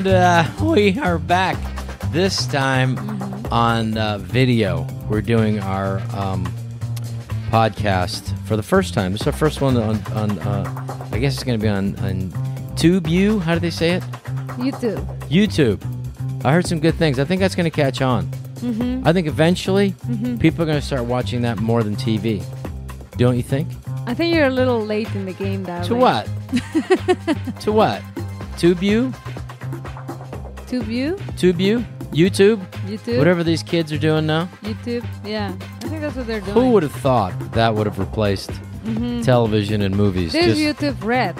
We are back. This time on video. We're doing our podcast for the first time. This is our first one on I guess it's going to be on TubeU. How do they say it? YouTube. I heard some good things. I think that's going to catch on. I think eventually people are going to start watching that more than TV. Don't you think? I think you're a little late in the game, darling. To what? To what? TubeU? TubeU? YouTube? Whatever these kids are doing now? YouTube? Yeah. I think that's what they're doing. Who would have thought that would have replaced television and movies? There's YouTube Red.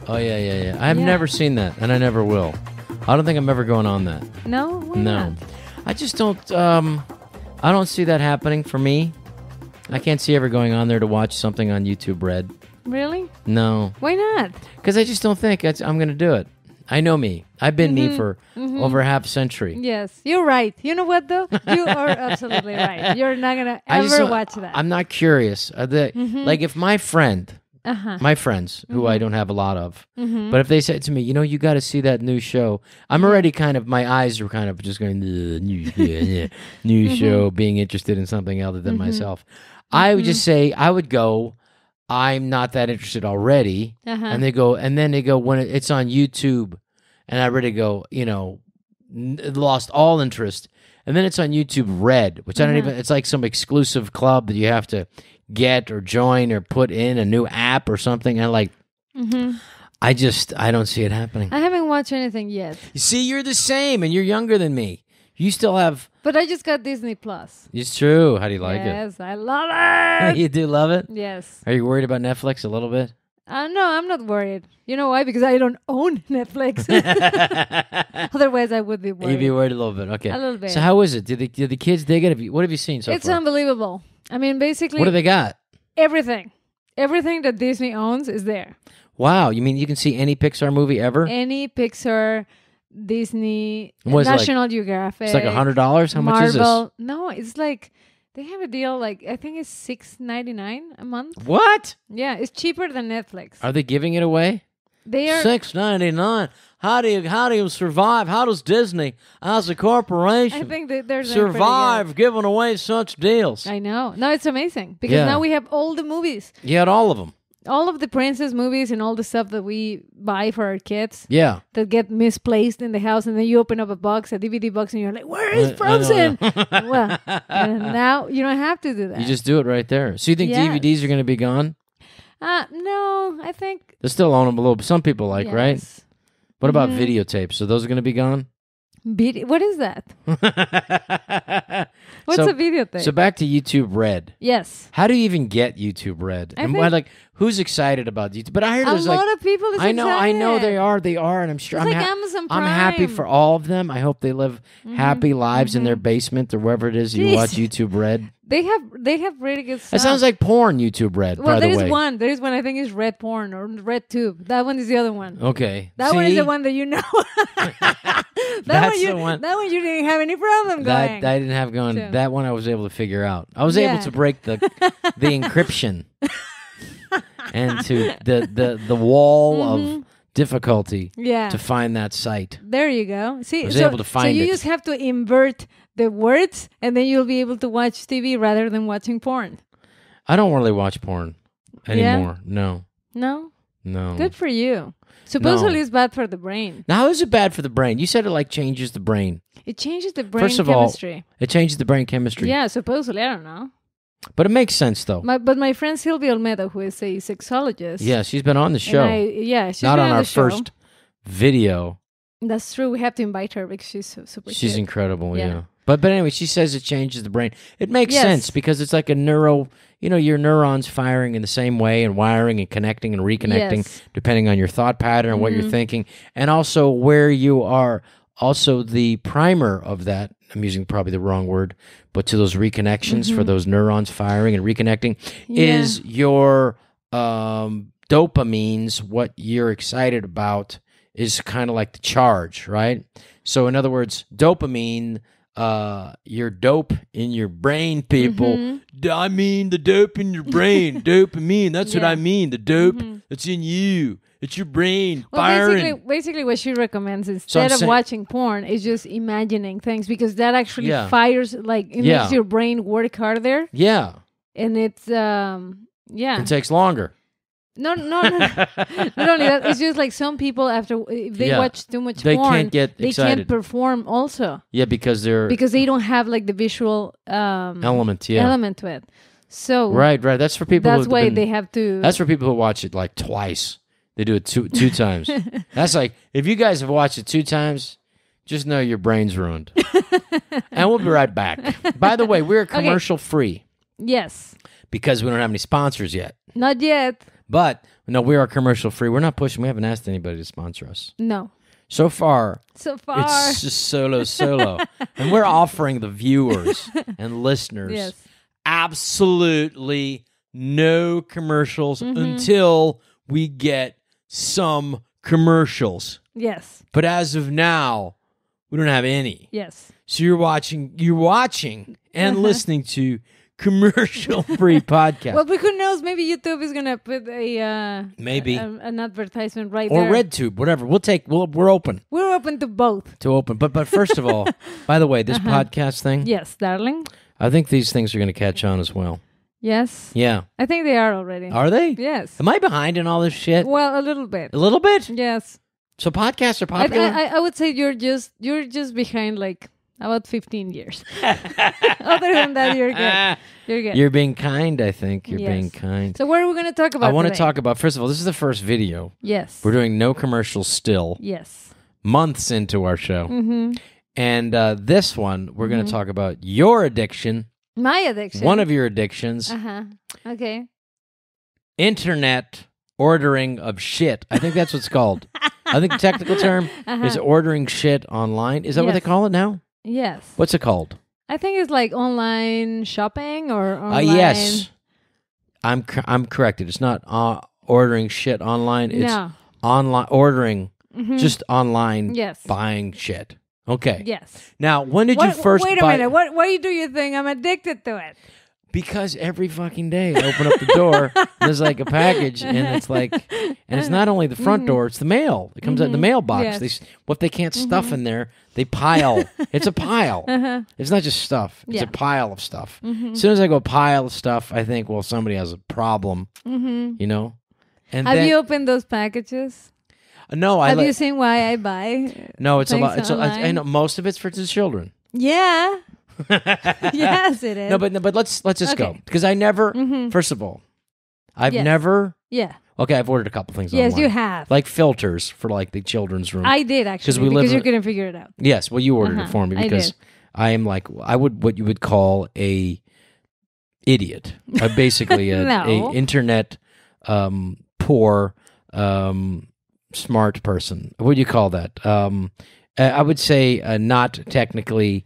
Oh, yeah. I've never seen that, and I never will. I don't think I'm ever going on that. No? Why No. not? I just don't, I don't see that happening for me. I can't see ever going on there to watch something on YouTube Red. Really? No. Why not? Because I just don't think I'm going to do it. I know me. I've been me for over half a century. Yes, you're right. You know what, though? You are absolutely right. You're not going to ever watch that. I'm not curious. Like, if my friends, who I don't have a lot of, but if they said to me, you got to see that new show, I'm already my eyes are kind of just going, new show, being interested in something other than myself. I would just say, I would go, I'm not that interested already. And then they go, when it's on YouTube, and I already go, lost all interest. And then it's on YouTube Red, which I don't even, it's like some exclusive club that you have to get or join or put in a new app or something. And I don't see it happening. I haven't watched anything yet. You see, you're the same, and you're younger than me. You still have... But I just got Disney Plus. It's true. How do you like it? Yes, I love it. You do love it? Yes. Are you worried about Netflix a little bit? No, I'm not worried. You know why? Because I don't own Netflix. Otherwise, I would be worried. You'd be worried a little bit. Okay. A little bit. So how is it? Did the kids dig it? What have you seen so It's far? unbelievable. I mean, basically... What do they got? Everything. Everything that Disney owns is there. Wow. You mean you can see any Pixar movie ever? Any Pixar... Disney, what is National Geographic. It's like $100? How much is this? No, it's like they have a deal. Like I think it's $6.99 a month. What? Yeah, it's cheaper than Netflix. Are they giving it away? They are $6.99. How do you survive? How does Disney, as a corporation, I think that there's survive giving away such deals? I know. No, it's amazing because now we have all the movies. You had all of them. All of the princess movies and all the stuff that we buy for our kids. Yeah. That get misplaced in the house, and then you open up a DVD box, and you're like, "Where is Frozen?" Well, and now you don't have to do that. You just do it right there. So you think DVDs are going to be gone? No, I think They still own them a little. Some people like, right? yes. What about videotapes? So those are going to be gone? What is that? What's a videotape? So back to YouTube Red. Yes. How do you even get YouTube Red? Who's excited about YouTube? But I heard there's a lot of people. I know they are, and I'm sure. It's like Amazon Prime. I'm happy for all of them. I hope they live happy lives in their basement or wherever it is you watch YouTube Red. They have really good stuff. It sounds like porn, YouTube Red. Well, by the way. There is one. I think is Red Porn or Red Tube. That one is the other one. Okay. That one is the one that you know. That's the one. That one you didn't have any problem going. That I didn't have going. So. That one I was able to figure out. I was able to break the encryption and to the wall of difficulty to find that site. There you go. See, I was able to find so you just have to invert the words, and then you'll be able to watch TV rather than watching porn. I don't really watch porn anymore. Yeah? No. Good for you. Supposedly it's bad for the brain. Now, how is it bad for the brain? You said it changes the brain. It changes the brain chemistry. First of all, it changes the brain chemistry. Yeah, supposedly. I don't know. But it makes sense, though. But my friend Sylvia Olmedo, who is a sexologist. Yeah, she's been on the show. She's not been on our the show. first video. That's true. We have to invite her because she's super She's cute. incredible, yeah. But anyway, she says it changes the brain. It makes sense because it's like a your neurons firing in the same way and wiring and connecting and reconnecting depending on your thought pattern and what you're thinking. And also where you are, also the primer of that, I'm using probably the wrong word, but to those reconnections for those neurons firing and reconnecting is your dopamines, what you're excited about is kind of like the charge, right? So in other words, dopamine your dope in your brain, people. I mean the dope in your brain. Dopamine. That's what I mean. The dope that's in you. It's your brain firing. Basically what she recommends instead of watching porn is just imagining things, because that actually fires, like, it makes your brain work harder. Yeah. And it's, It takes longer. No. Not only that, it's just like some people, if they watch too much porn, can't get excited. They can't perform also. Yeah, because they don't have like the visual element to it. So right. That's for people. That's why they have to. That's for people who watch it like twice. They do it two times. That's like, if you guys have watched it 2 times, just know your brain's ruined. And we'll be right back. By the way, we're commercial free. Yes. Because we don't have any sponsors yet. Not yet. But, no, we are commercial free. We're not pushing. We haven't asked anybody to sponsor us. No. So far. It's just solo. And we're offering the viewers and listeners absolutely no commercials until we get some commercials. Yes. But as of now, we don't have any. Yes. So you're watching and listening to commercial-free podcast. Well, but who knows? Maybe YouTube is gonna put an advertisement right there, or RedTube, whatever. We're open. We're open to both. But first of all, by the way, this podcast thing. Yes, darling. I think these things are going to catch on as well. Yes. Yeah. I think they are already. Are they? Yes. Am I behind in all this shit? Well, a little bit. A little bit? Yes. So podcasts are popular? I would say you're just behind like about 15 years. Other than that, you're good. You're good. You're being kind, I think. You're being kind. So what are we going to talk about I want to today? talk about, first of all, this is the first video. Yes. We're doing no commercials still. Yes. Months into our show. And this one, we're going to talk about your addiction. My addiction. One of your addictions. Okay. Internet ordering of shit. I think that's what's called. I think the technical term is ordering shit online. Is that what they call it now? Yes. What's it called? I think it's like online shopping or online. Yes. I'm corrected. It's not ordering shit online. It's online ordering, just online buying shit. Okay. Yes. Now, when did you first Wait a minute. Why do you think I'm addicted to it? Because every fucking day I open up the door, there's like a package, and it's like, and it's not only the front door, it's the mail. It comes out in the mailbox. Yes. What they can't stuff in there, they pile. It's a pile. It's not just stuff. It's a pile of stuff. As soon as I go pile of stuff, I think, well, somebody has a problem, you know? And Have you opened those packages? No. Have you seen why I buy? No, it's a lot. I know most of it's for the children. Yeah. Yes, it is. No, but let's just go, because I never. First of all, I've never. Yeah. Okay, I've ordered a couple things. Yes, online. you have. Like filters for like the children's room. I did actually, because you couldn't figure it out. Yes, well, you ordered it for me because I am like what you would call a idiot. Basically, a internet poor smart person. What do you call that? I would say not technically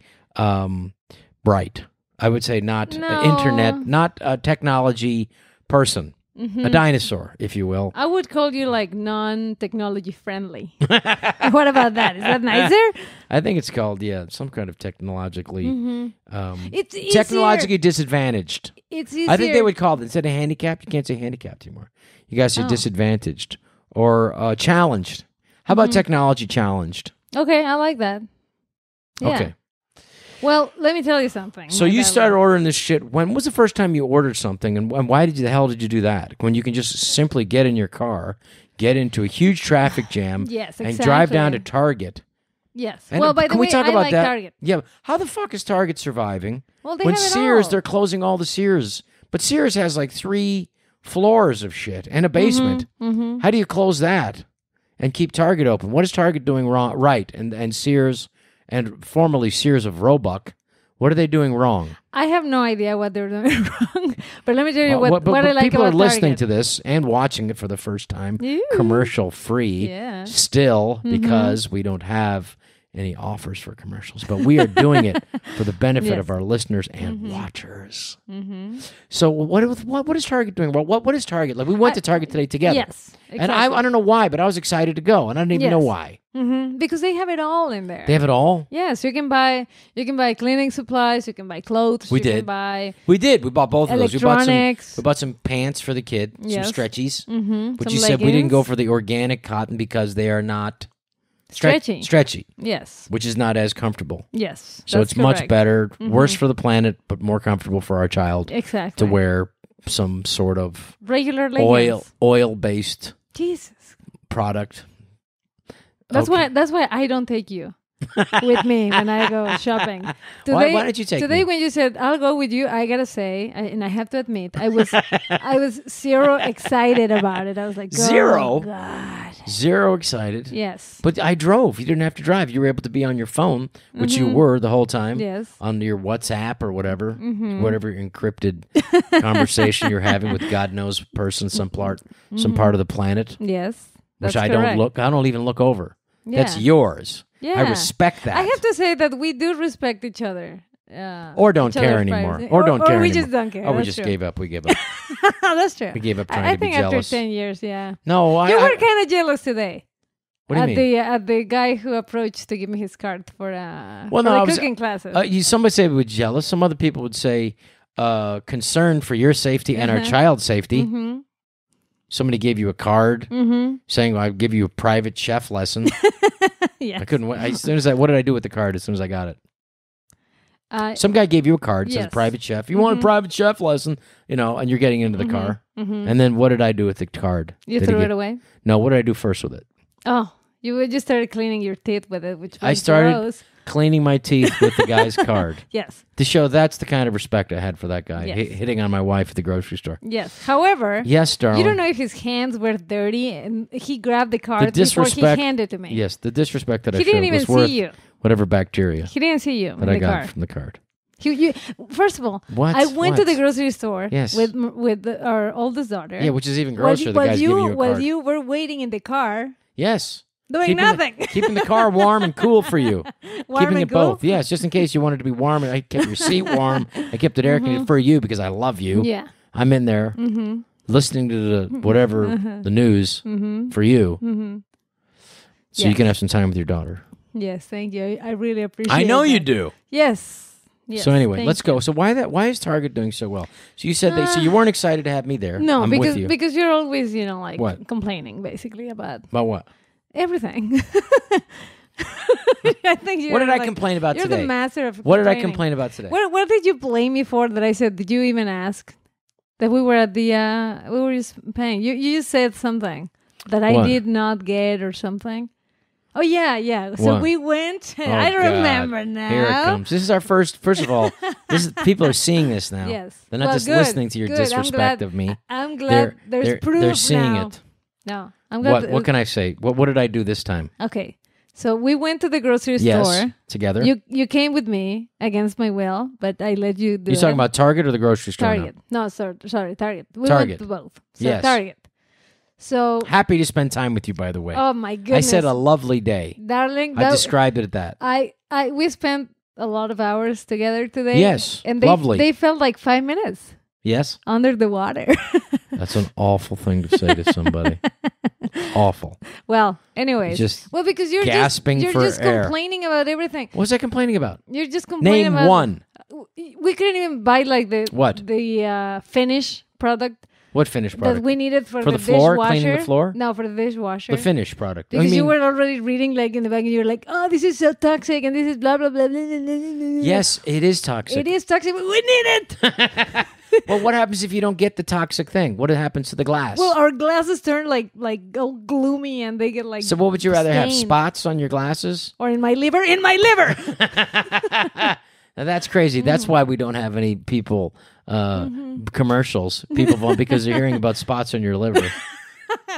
bright. I would say not internet, not a technology person. A dinosaur, if you will. I would call you like non-technology friendly. What about that? Is that nicer? I think it's called, some kind of technologically it's technologically disadvantaged. It's easier. I think they would call it, instead of handicapped, you can't say handicapped anymore. You guys say disadvantaged or challenged. How about technology challenged? Okay, I like that. Yeah. Okay. Well, let me tell you something. So you started ordering this shit. When was the first time you ordered something, and why the hell did you do that? When you can just simply get in your car, get into a huge traffic jam, and drive down to Target. Yes. And well, by the way, I like Target. Yeah. How the fuck is Target surviving? Well, they when have it Sears, all. they're closing all the Sears, but Sears has like 3 floors of shit and a basement. How do you close that and keep Target open? What is Target doing wrong? Right, and Sears. And formerly Sears of Roebuck, what are they doing wrong? I have no idea what they're doing wrong. But let me tell you what I like about Target. People are listening to this and watching it for the first time, commercial free, still, because we don't have any offers for commercials, but we are doing it for the benefit Yes. of our listeners and watchers. So what is Target doing? Well, what is Target? Like we went to Target today together. Yes. Exactly. And I don't know why, but I was excited to go, and I didn't even know Yes. why. Because they have it all in there. They have it all. Yes, you can buy cleaning supplies, you can buy clothes, We you did. can buy We bought both of those. electronics. We bought some pants for the kid, Yes. some stretchies. But Some you said we didn't leggings. go for the organic cotton because they are not stretchy, Yes. which is not as comfortable. Yes. So that's it's much correct. better, worse for the planet, but more comfortable for our child Exactly. to wear some sort of regular leggings. oil-based Jesus. product. That's Okay. why I don't take you with me when I go shopping. Why don't you take today me? when you said I'll go with you, I gotta say, and I have to admit, I was zero excited about it. I was like, Zero? Oh, God. Zero excited. Yes. But I drove. You didn't have to drive. You were able to be on your phone, which you were the whole time. Yes. On your WhatsApp or whatever, whatever encrypted conversation you're having with God knows person, some part of the planet, Yes. which That's I correct. don't even look over. Yeah. That's yours. Yeah. I respect that. I have to say that we do respect each other. Or don't each care other's anymore. privacy. Or don't care we anymore. just don't care. Oh, we That's just true. gave up. We gave up. That's true. We gave up trying I to be think jealous. after 10 years, yeah. No, You I were kind of jealous today. what do you mean? At the guy who approached to give me his card for Well, no, I the was- cooking classes. Somebody say we were jealous. Some other people would say concerned for your safety and our child's safety. Somebody gave you a card saying, "I'll give you a private chef lesson." Yes. I couldn't wait. What did I do with the card as soon as I got it? Some guy gave you a card, says Yes. private chef. You want a private chef lesson, and you're getting into the car. And then what did I do with the card? You Did he threw get- it away? No, what did I do first with it? Oh, you just started cleaning your teeth with it, which was I started gross. cleaning my teeth with the guy's card. Yes. To show that's the kind of respect I had for that guy, Yes. hitting on my wife at the grocery store. Yes. However, Yes, darling. you don't know if his hands were dirty and he grabbed the card before he disrespect- handed it to me. Yes, the disrespect that He I showed didn't even was worth see you. whatever bacteria He didn't see you that in I the got car. from the card. First of all, What? I went to What? the grocery store Yes. with our oldest daughter. Yeah, which is even grosser. The guy's giving you a while card. you were waiting in the car Yes. doing nothing. Keeping the car warm and cool for you. Warm Keeping and it cool? both. Yes, just in case you wanted to be warm. I kept your seat warm. I kept it air conditioned for you because I love you. Yeah. I'm in there listening to the whatever the news for you. So you Yes. can have some time with your daughter. Yes, thank you. I really appreciate I know you that. do. Yes. Yes. So anyway, thank let's go. So why is Target doing so well? So you said so you weren't excited to have me there. No, I'm because with you. because you're always, like What? complaining basically about About what? everything. I think you're What did I like- complain about you're today? the master of What did I complaining. complain about today? What did you blame me for that I said, did you even ask? That we were at the we were just paying. You just said something that I What? did not get or something. Oh yeah. So What? we went. Oh, I God. remember now. Here it comes. This is our first of all, people are seeing this now. Yes. They're not Well, just good, listening to your good. I'm disrespect glad- of me. I'm glad there's proof They're seeing now. it. No, I'm glad. What can I say? What did I do this time? Okay, so we went to the grocery Yes, store. together. You came with me against my will, but I let you do You it. talking about Target or the grocery store? Target? No, sorry, Target. We Target. went to both. So Yes. Target. So, Happy to spend time with you, by the way. oh my goodness, I said a lovely day. darling. I described it at that. We spent a lot of hours together today. Yes, and lovely. They felt like 5 minutes Yes, under the water. that's an awful thing to say to somebody. Awful. Well, anyways, Just well because you're gasping just, for you're just air. complaining about everything. What was I complaining about? You're just complaining Name about one. We couldn't even buy like the What? the finish product What finished product? that we needed for For the the floor? dishwasher. Cleaning the floor? No, for the dishwasher. The finished product. Because I mean, you were already reading like in the back, and you're like, "Oh, this is so toxic, and this is blah blah blah." blah, blah, blah, blah. yes, it is toxic. It is toxic, but we need it. Well, what happens if you don't get the toxic thing? What happens to the glass? Well, our glasses turn like all gloomy, and they get like. So what would you rather have? stained. Spots on your glasses? Or in my liver? In my liver. Now that's crazy. That's why we don't have any people commercials. People because they're hearing about spots on your liver.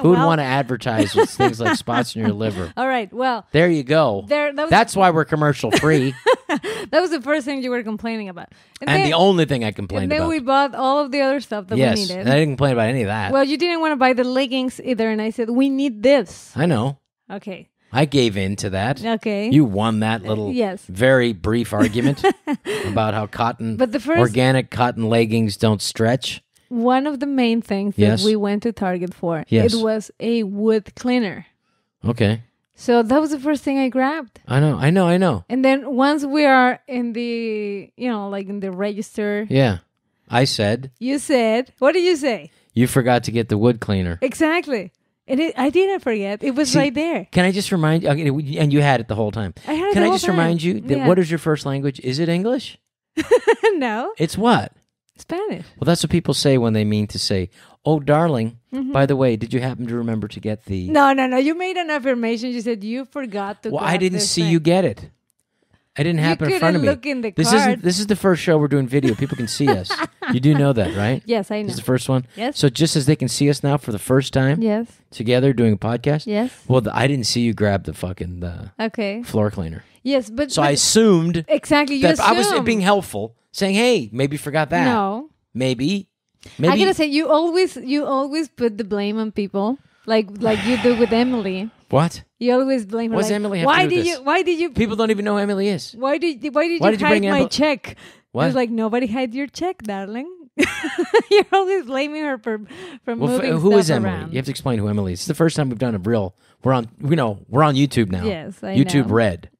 Who would Well- want to advertise with things like spots on your liver? All right. Well, There you go. That's why we're commercial free. that was the first thing you were complaining about, and then, the only thing I and complained then about. we bought all of the other stuff that Yes, we and needed. I didn't complain about any of that. Well, you didn't want to buy the leggings either, and I said we need this. I know. Okay. I gave in to that. Okay. You won that little very brief argument about how organic cotton leggings don't stretch. One of the main things that we went to Target for, it was a wood cleaner. Okay. So that was the first thing I grabbed. I know. And then once we are in the, like in the register. Yeah. I said. You said. What did you say? You forgot to get the wood cleaner. Exactly. And I didn't forget. It was right there. Can I just remind you? Okay, and you had it the whole time. I had it Can the I whole just time. remind you that what is your first language? Is it English? No. It's what? Spanish. Well, that's what people say when they mean to say, "Oh, darling, by the way, did you happen to remember to get the..." No. You made an affirmation. You said you forgot to. Well, I didn't see you get it. I didn't happen in front of me. Look in the this card. This is the first show we're doing video. People can see us. You do know that, right? Yes, I know. This is the first one? Yes. So just as they can see us now for the first time together doing a podcast? Yes. Well, I didn't see you grab the fucking floor cleaner. Yes, but... So I assumed... Exactly, you I was being helpful, saying, hey, maybe you forgot that. No. Maybe. I gotta say, you always put the blame on people, like you do with Emily. What? You always blame her. What does Emily have to do with this? Why did you? People don't even know who Emily is. Why did you hide my check? What? It's like, nobody hid your check, darling. You're always blaming her for moving who stuff is Emily? around. You have to explain who Emily is. It's the first time we've done a real. We're on YouTube now. Yes, I YouTube know. Red.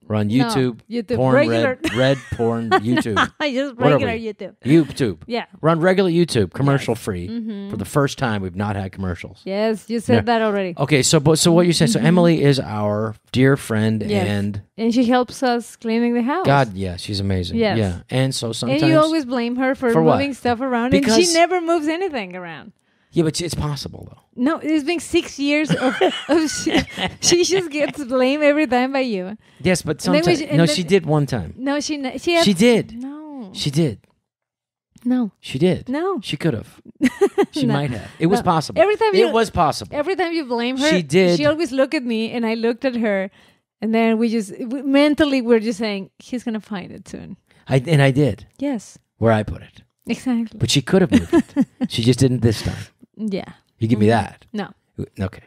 We're on YouTube. No, YouTube porn regular. red porn YouTube. Just regular YouTube. YouTube. Yeah. We're on regular YouTube, commercial free. For the first time, we've not had commercials. Yes, you said that already. Okay, so what you're saying? So Emily is our dear friend, and she helps us cleaning the house. God, yeah, she's amazing. Yes. Yeah, and so sometimes and you always blame her for moving stuff around, and she never moves anything around. Yeah, but it's possible though. No, it's been 6 years of she just gets blamed every time by you. Yes, but sometimes she did one time. No, she did. No, she did. No, she did. No, she could have. She might have. It was possible. It was possible. Every time you blame her, she did. She always looked at me, and I looked at her, and then mentally we're just saying he's gonna find it soon. I did. Yes. Where I put it. Exactly. But she could have moved it. She just didn't this time. Yeah. You give me that. No. Okay.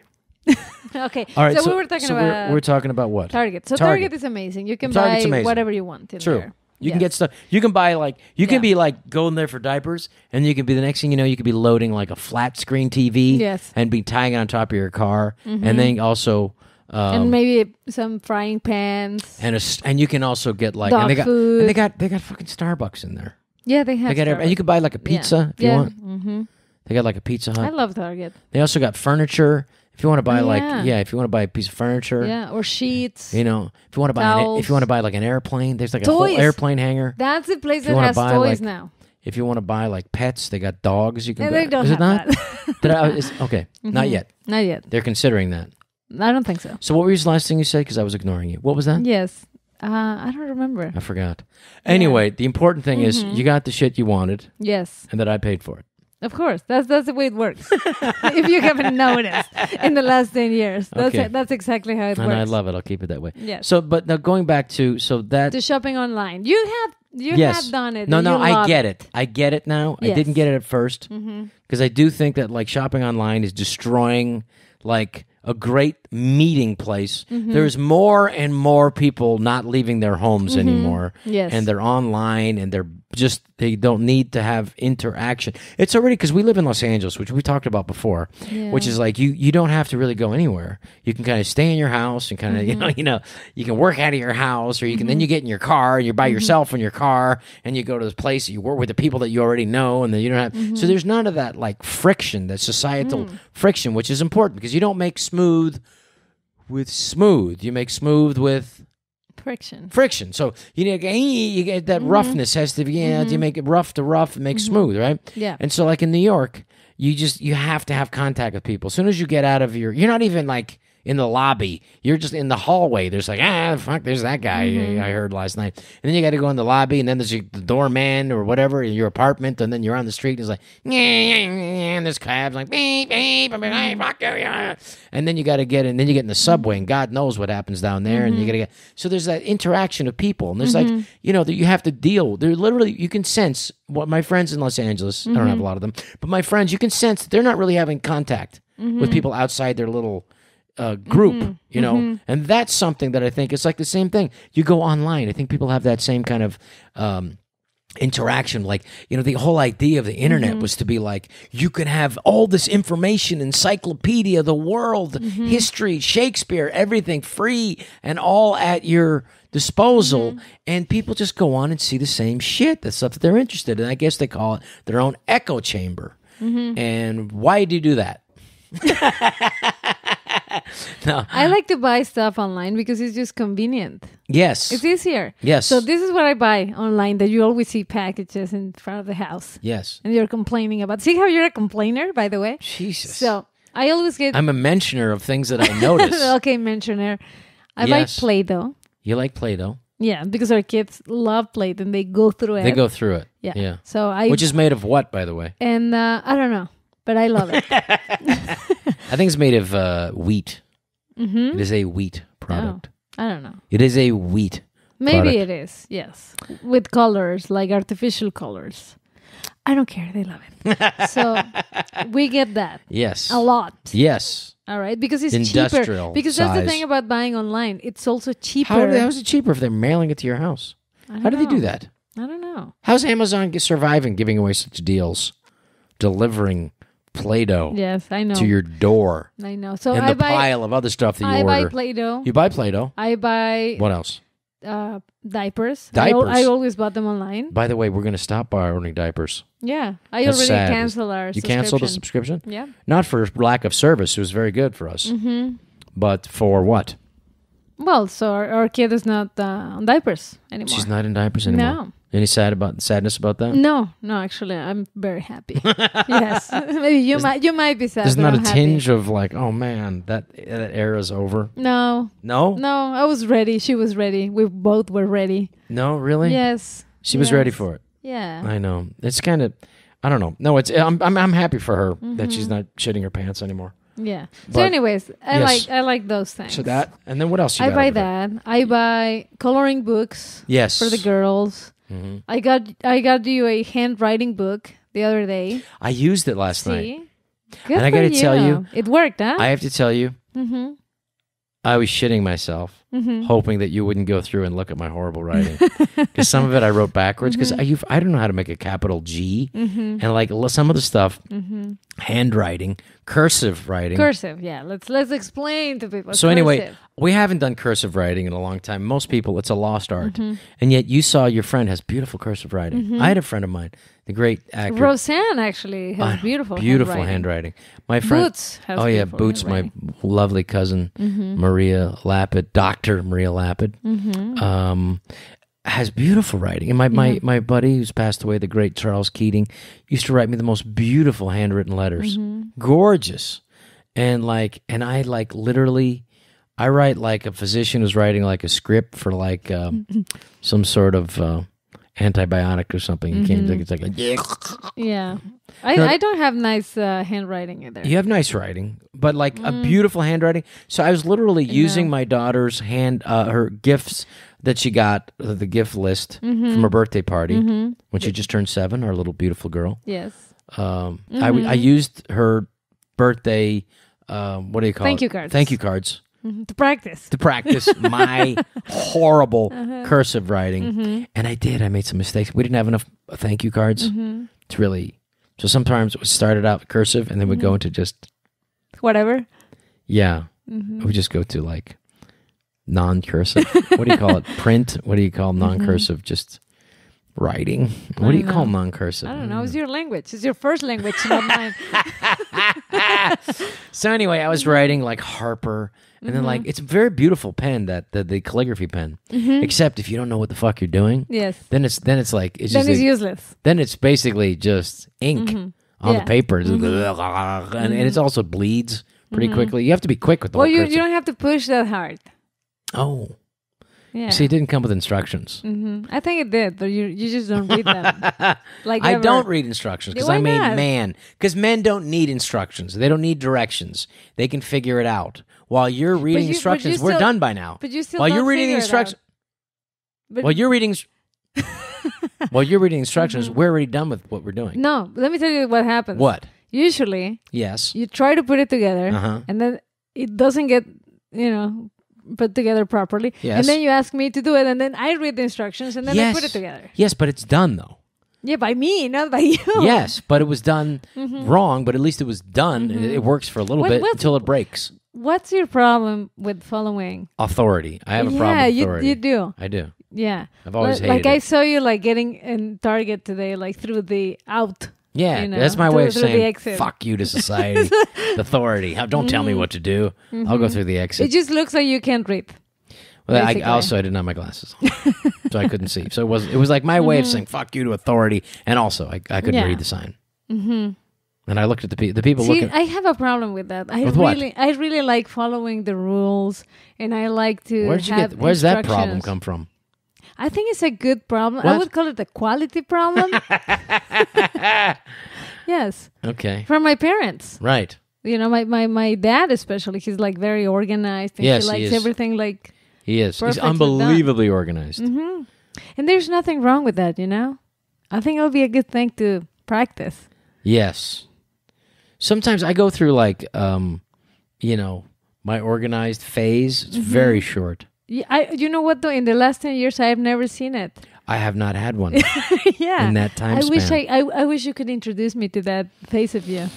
Okay. All right. So we were talking about. We're talking about what? Target. So Target is amazing. You can buy whatever you want in True. there. You can get stuff. You can buy you can be going there for diapers, and you can be the next thing you know, you could be loading like a flat screen TV. Yes. And be tying it on top of your car, and then also. And maybe some frying pans. And you can also get dog food. And they got fucking Starbucks in there. Yeah, they have. And you can buy like a pizza if you want. Mm-hmm. They got like a Pizza Hut. I love Target. They also got furniture. If you want to buy if you want to buy a piece of furniture, or sheets. If you want to buy like an airplane, there's like toys. A whole airplane hanger. That's the place that has toys now. If you want to buy like pets, they got dogs. You can. And they don't have that. Okay, not yet. Not yet. They're considering that. I don't think so. So what was the last thing you said? Because I was ignoring you. What was that? Yes. I don't remember. I forgot. Anyway, the important thing is you got the shit you wanted. Yes. And that I paid for it. Of course. That's the way it works. If you haven't noticed in the last 10 years. That's exactly how it works. And I love it. I'll keep it that way. Yes. So, but now going back to, the shopping online. You have done it. No, I get it. I get it now. Yes. I didn't get it at first. Because I do think that like shopping online is destroying like a great meeting place. There's more and more people not leaving their homes anymore. Yes. And they're online and they don't need to have interaction. It's already, because we live in Los Angeles, which we talked about before, which is like you don't have to really go anywhere. You can kind of stay in your house and kind of, you can work out of your house, or you can then you get in your car and you're by yourself in your car and you go to this place, you work with the people that you already know, and then you don't have, so there's none of that like friction, that societal friction, which is important because you don't make smooth with smooth. You make smooth with friction. So you get that roughness has to be, you make it rough to rough and make smooth, right? Yeah. And so like in New York, you have to have contact with people. As soon as you get out of you're not even like in the lobby. You're just in the hallway. There's like, fuck, there's that guy I heard last night. And then you got to go in the lobby, and then there's the doorman or whatever in your apartment, and then you're on the street, and it's like, and there's cabs like, beep, beep, fuck you. And then you got to get in, then you get in the subway, and God knows what happens down there, and you got to get, so there's that interaction of people, and there's like, that you have to deal. They're literally, you can sense what my friends in Los Angeles, I don't have a lot of them, but my friends, you can sense that they're not really having contact with people outside their little group, you know, and that's something that I think it's like the same thing. You go online. I think people have that same kind of interaction. Like, you know, the whole idea of the internet was to be like, you can have all this information, encyclopedia, the world, history, Shakespeare, everything free and all at your disposal. And people just go on and see the same shit, the stuff that they're interested in. I guess they call it their own echo chamber. And why do you do that? No. I like to buy stuff online because it's just convenient. Yes. It's easier. Yes. So this is what I buy online that you always see packages in front of the house. Yes. And you're complaining about. See how you're a complainer, by the way? Jesus. So I always get... I'm a mentioner of things that I notice. Okay, mentioner. I buy Play-Doh. You like Play-Doh? Yeah, because our kids love Play-Doh and they go through it. They go through it. Yeah. So which is made of what, by the way? And I don't know, but I love it. I think it's made of wheat. It is a wheat product. Oh, I don't know. It is a wheat Maybe product. it is, yes. With colors, like artificial colors. I don't care. They love it. So we get that. Yes. A lot. Yes. All right, because it's Industrial cheaper. Because that's the thing about buying online. It's also cheaper. How is it cheaper if they're mailing it to your house? How do they do that? I don't know. How's Amazon surviving giving away such deals? Delivering Play-Doh yes, I know. to your door. I know. So and I the pile of other stuff that you order. I buy Play-Doh. You buy Play-Doh? I buy... What else? Diapers. Diapers? I always bought them online. By the way, we're going to stop ordering diapers. Yeah. I That's already sad. canceled our You subscription. canceled the subscription? Yeah. Not for lack of service. It was very good for us. But for what? Well, so our kid is not on diapers anymore. She's not in diapers anymore? No. Any sadness about that? No, actually, I'm very happy. Yes. Maybe you might be sad. There's but not I'm a happy. tinge of like, oh man, that era's over? No. No? No, I was ready. She was ready. We both were ready. No, really? Yes. She was ready for it. Yeah. I know. It's kind of, I don't know. No, I'm happy for her that she's not shitting her pants anymore. Yeah. But, so anyways, yes. I like those things. So that, and then what else you I got buy over there? that. I buy coloring books. Yes. For the girls. I got you a handwriting book the other day. I used it last night. See? Good and I for got to tell you, it worked, huh? I have to tell you, I was shitting myself, hoping that you wouldn't go through and look at my horrible writing. Because some of it I wrote backwards, because I don't know how to make a capital G. And like some of the stuff, handwriting, cursive writing. Cursive, yeah. Let's explain to people. So anyway, we haven't done cursive writing in a long time. Most people, it's a lost art. And yet you saw your friend has beautiful cursive writing. I had a friend of mine, the great actor. Roseanne actually has beautiful handwriting. My friend Boots has Boots, my lovely cousin Maria Lapid, Dr. Maria Lapid, has beautiful writing. And my buddy who's passed away, the great Charles Keating, used to write me the most beautiful handwritten letters. Gorgeous. And I literally, I write like a physician who's writing like a script for like some sort of antibiotic or something. You can't take it's like yeah. I don't have nice handwriting either. You have nice writing, but like a beautiful handwriting. So I was literally using my daughter's her gifts that she got, the gift list from her birthday party when she just turned 7, our little beautiful girl. Yes. I used her birthday, what do you call Thank it? you cards. Thank you cards. To practice my horrible cursive writing. And I made some mistakes. We didn't have enough thank you cards. It's really, so sometimes it started out cursive and then we'd go into just whatever. Yeah. We just go to like non-cursive. What do you call it? Print? What do you call non-cursive? Just writing. What do you call non-cursive? I don't know. It's your language. It's your first language, not mine. So anyway, I was writing like Harper. And then like, it's a very beautiful pen, that the calligraphy pen. Except if you don't know what the fuck you're doing, yes, then it's like it's then just it's useless. Then it's basically just ink on the paper, and it also bleeds pretty quickly. You have to be quick with the whole you cursive. don't have to push that hard. Oh, yeah. See, it didn't come with instructions. I think it did, but you just don't read them. Like I ever. don't read instructions because Why I'm a not? man. Because men don't need instructions. They don't need directions. They can figure it out. While you're reading instructions, we're done by now. But you still while don't you're reading figure it instructions, out. while you're reading, while you're reading instructions, we're already done with what we're doing. No, let me tell you what happens. What? Usually, Yes. you try to put it together, and then it doesn't get, put together properly. Yes. And then you ask me to do it, and then I read the instructions, and then I put it together. Yes, but it's done, though. Yeah, by me, not by you. Yes, but it was done wrong, but at least it was done. And it works for a little bit until it breaks. What's your problem with following? Authority. I have a problem with authority. Yeah, you do. I do. Yeah. I've always hated it. I saw you getting in Target today, through the out. Yeah, that's my way of saying fuck you to society, authority. Don't tell me what to do. I'll go through the exit. It just looks like you can't read. Well, I didn't have my glasses on, so I couldn't see. So it was like my way of saying fuck you to authority, and also I couldn't read the sign. Mm-hmm. And I looked at the people looking. I have a problem with that. I really like following the rules, and I like to. Where's that problem come from? I think it's a good problem. What? I would call it a quality problem. Yes. Okay. From my parents. Right. My dad especially, he's very organized, and he likes everything He is. He's unbelievably organized. Mm-hmm. And there's nothing wrong with that, I think it'll be a good thing to practice. Yes. Sometimes I go through my organized phase. It's very short. Yeah, you know what though? In the last 10 years, I have never seen it. I have not had one. Yeah. In that time span. I wish you could introduce me to that phase of you.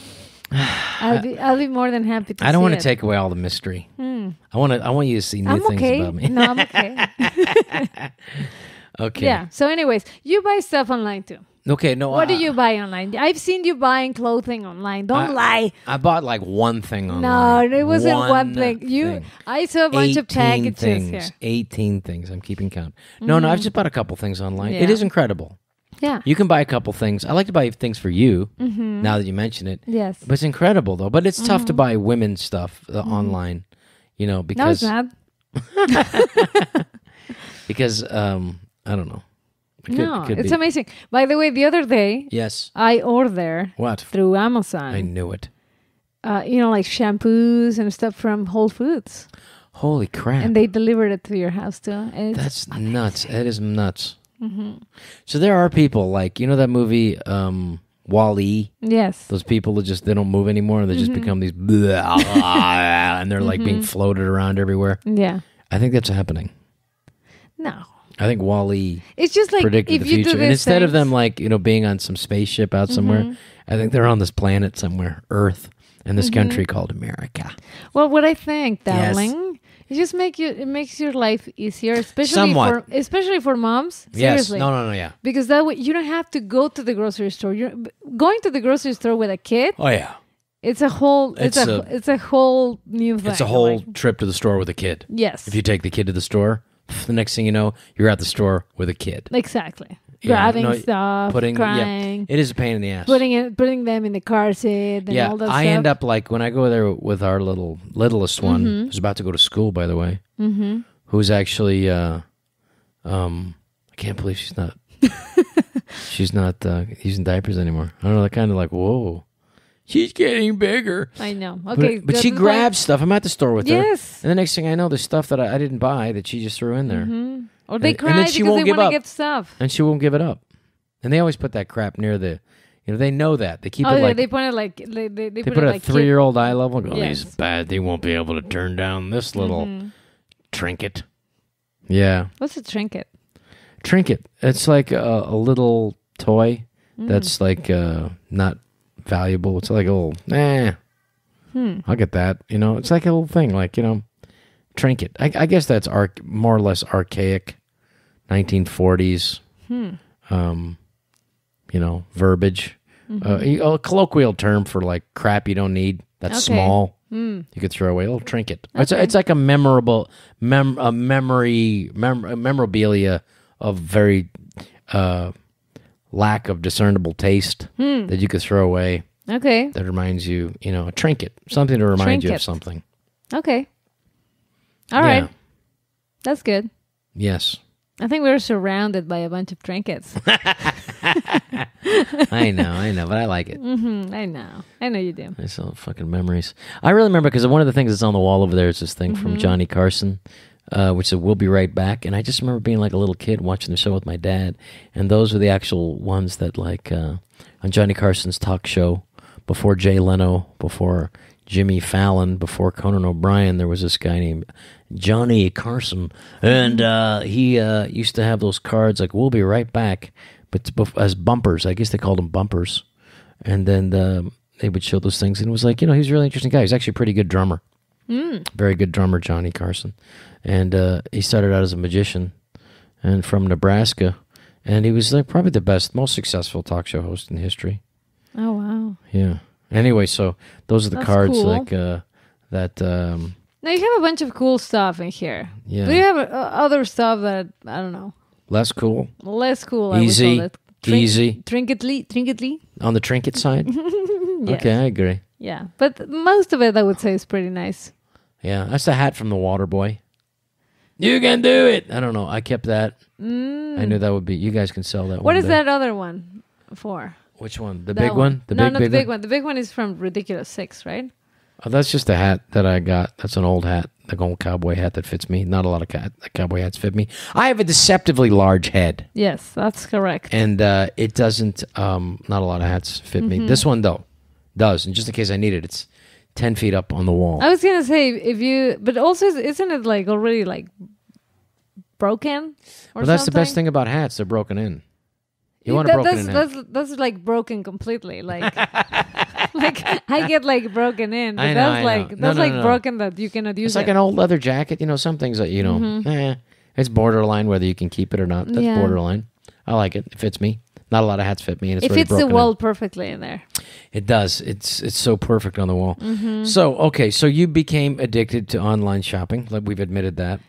I'll be more than happy to. I don't want to it. take away all the mystery. I want you to see new things about me. No, I'm okay. Okay. Yeah. So, anyways, you buy stuff online too. Okay. No. What do you buy online? I've seen you buying clothing online. Don't lie. I bought one thing online. No, it wasn't one thing. I saw a bunch of packages here. 18 things. I'm keeping count. No, I've just bought a couple things online. Yeah. It is incredible. Yeah. You can buy a couple things. I like to buy things for you, now that you mention it. Yes. But it's incredible, though. But it's tough to buy women's stuff online, because... No, it's not. Because, I don't know. It's amazing. By the way, the other day... Yes. I ordered... What? Through Amazon. I knew it. Like shampoos and stuff from Whole Foods. Holy crap. And they delivered it to your house, too. And that's nuts. It is nuts. So there are people that movie Wall-E. Yes. Those people that they don't move anymore, and they just become these and they're being floated around everywhere. Yeah. I think that's happening. No. I think Wall-E it's just predicted if the you future. do this And instead of them being on some spaceship out somewhere, I think they're on this planet somewhere, Earth, in this country called America. Well, what I think, darling, it just makes your life easier, especially for moms. Seriously. Yes. No, yeah. Because that way you don't have to go to the grocery store. You're going to the grocery store with a kid. Oh yeah. It's a whole new thing. It's a whole trip to the store with a kid. Yes. If you take the kid to the store, the next thing you know, you're at the store with a kid. Exactly. Grabbing stuff, crying. It is a pain in the ass. Putting them in the car seat and all that stuff. I end up when I go there with our littlest one, who's about to go to school, by the way, who's actually, I can't believe she's not using diapers anymore. I don't know, they're kind of whoa. She's getting bigger. I know. Okay. But she grabs stuff. I'm at the store with her. Yes. And the next thing I know, there's stuff that I didn't buy that she just threw in there. Or they cry because they want to get stuff. And she won't give it up. And they always put that crap near the... they know that. They keep it they put it they put it at 3-year-old eye level. Go, he's bad. They won't be able to turn down this little trinket. Yeah. What's a trinket? Trinket. It's like a little toy that's not valuable. It's like a little, I'll get that. It's like a little thing, trinket. I guess that's more or less archaic, 1940s, verbiage. A colloquial term for crap you don't need. That's small. You could throw away a little trinket. Okay. It's like a memorable memorabilia of very lack of discernible taste that you could throw away. Okay. That reminds you, a trinket, something to remind you of something. Okay. All right. That's good. Yes. I think we're surrounded by a bunch of trinkets. I know, but I like it. I know you do. I saw fucking memories. I really remember because one of the things that's on the wall over there is this thing from Johnny Carson, which said, "We'll be right back." And I just remember being like a little kid watching the show with my dad. And those were the actual ones that on Johnny Carson's talk show before Jay Leno, before Jimmy Fallon. Before Conan O'Brien, there was this guy named Johnny Carson, and he used to have those cards like "We'll be right back," but as bumpers. I guess they called them bumpers, and then they would show those things, and it was like, he's a really interesting guy. He's actually a pretty good drummer, very good drummer, Johnny Carson, and he started out as a magician, and from Nebraska, and he was like probably the best, most successful talk show host in history. Oh wow! Yeah. Anyway, so those are the cards cool. like that. Now you have a bunch of cool stuff in here. Yeah. Do you have other stuff that I don't know? Less cool. Less cool. Easy. I would call it. Easy. Trinketly. On the trinket side. Yes. Okay, I agree. Yeah, but most of it I would say is pretty nice. Yeah, that's the hat from the Water Boy. You can do it. I don't know. I kept that. I knew that would be. You guys can sell that. What is that other one for? Which one? The big one? No, not the big one. The big one is from Ridiculous 6, right? Oh, that's just a hat that I got. That's an old hat, the old cowboy hat that fits me. Not a lot of cowboy hats fit me. I have a deceptively large head. Yes, that's correct. And it doesn't, not a lot of hats fit me. This one, though, does. And just in case I need it, it's 10 feet up on the wall. I was going to say, but also, isn't it like already like broken? Well, that's the best thing about hats. They're broken in. You want a broken in hat. That's like broken completely. Like, like I get like broken in. But I know, that's I know. No. broken that you cannot use. It's like an old leather jacket. Some things that, it's borderline whether you can keep it or not. That's borderline. I like it. It fits me. Not a lot of hats fit me. And it fits the wall perfectly in there. It does. It's so perfect on the wall. So, okay. So you became addicted to online shopping. Like we've admitted that.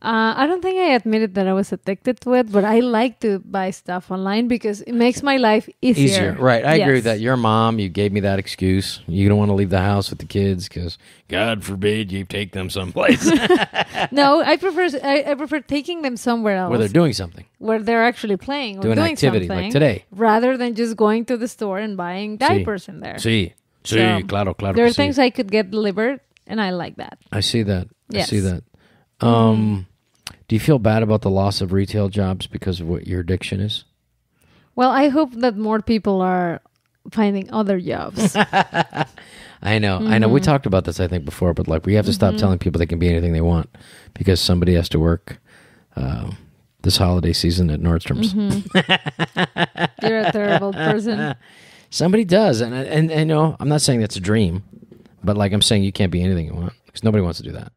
I don't think I admitted that I was addicted to it, but I like to buy stuff online because it makes my life easier. Right. I agree with that. Your mom, you gave me that excuse. You don't want to leave the house with the kids because God forbid you take them someplace. No, I prefer taking them somewhere else. Where they're doing something. Where they're actually playing or doing activity something, like today. Rather than just going to the store and buying diapers in there. Sí, claro. There are things I could get delivered, and I like that. I see that. Yes. I see that. Do you feel bad about the loss of retail jobs because of what your addiction is? Well, I hope that more people are finding other jobs. I know. We talked about this, I think, before, but like we have to stop telling people they can be anything they want because somebody has to work this holiday season at Nordstrom's. You're a terrible person. Somebody does, and I'm not saying that's a dream, but like I'm saying you can't be anything you want because nobody wants to do that.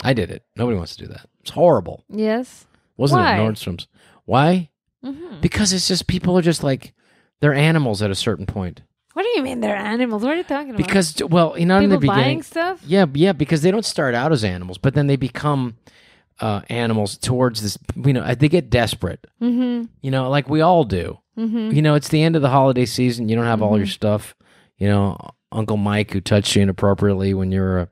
I did it. Nobody wants to do that. It's horrible. Yes. Wasn't it Nordstrom's? Why? Because it's just people are just like they're animals at a certain point. What do you mean they're animals? What are you talking about? Because in the beginning, buying stuff. Yeah, because they don't start out as animals, but then they become animals towards this. They get desperate. Like we all do. It's the end of the holiday season. You don't have all your stuff. Uncle Mike who touched you inappropriately when you were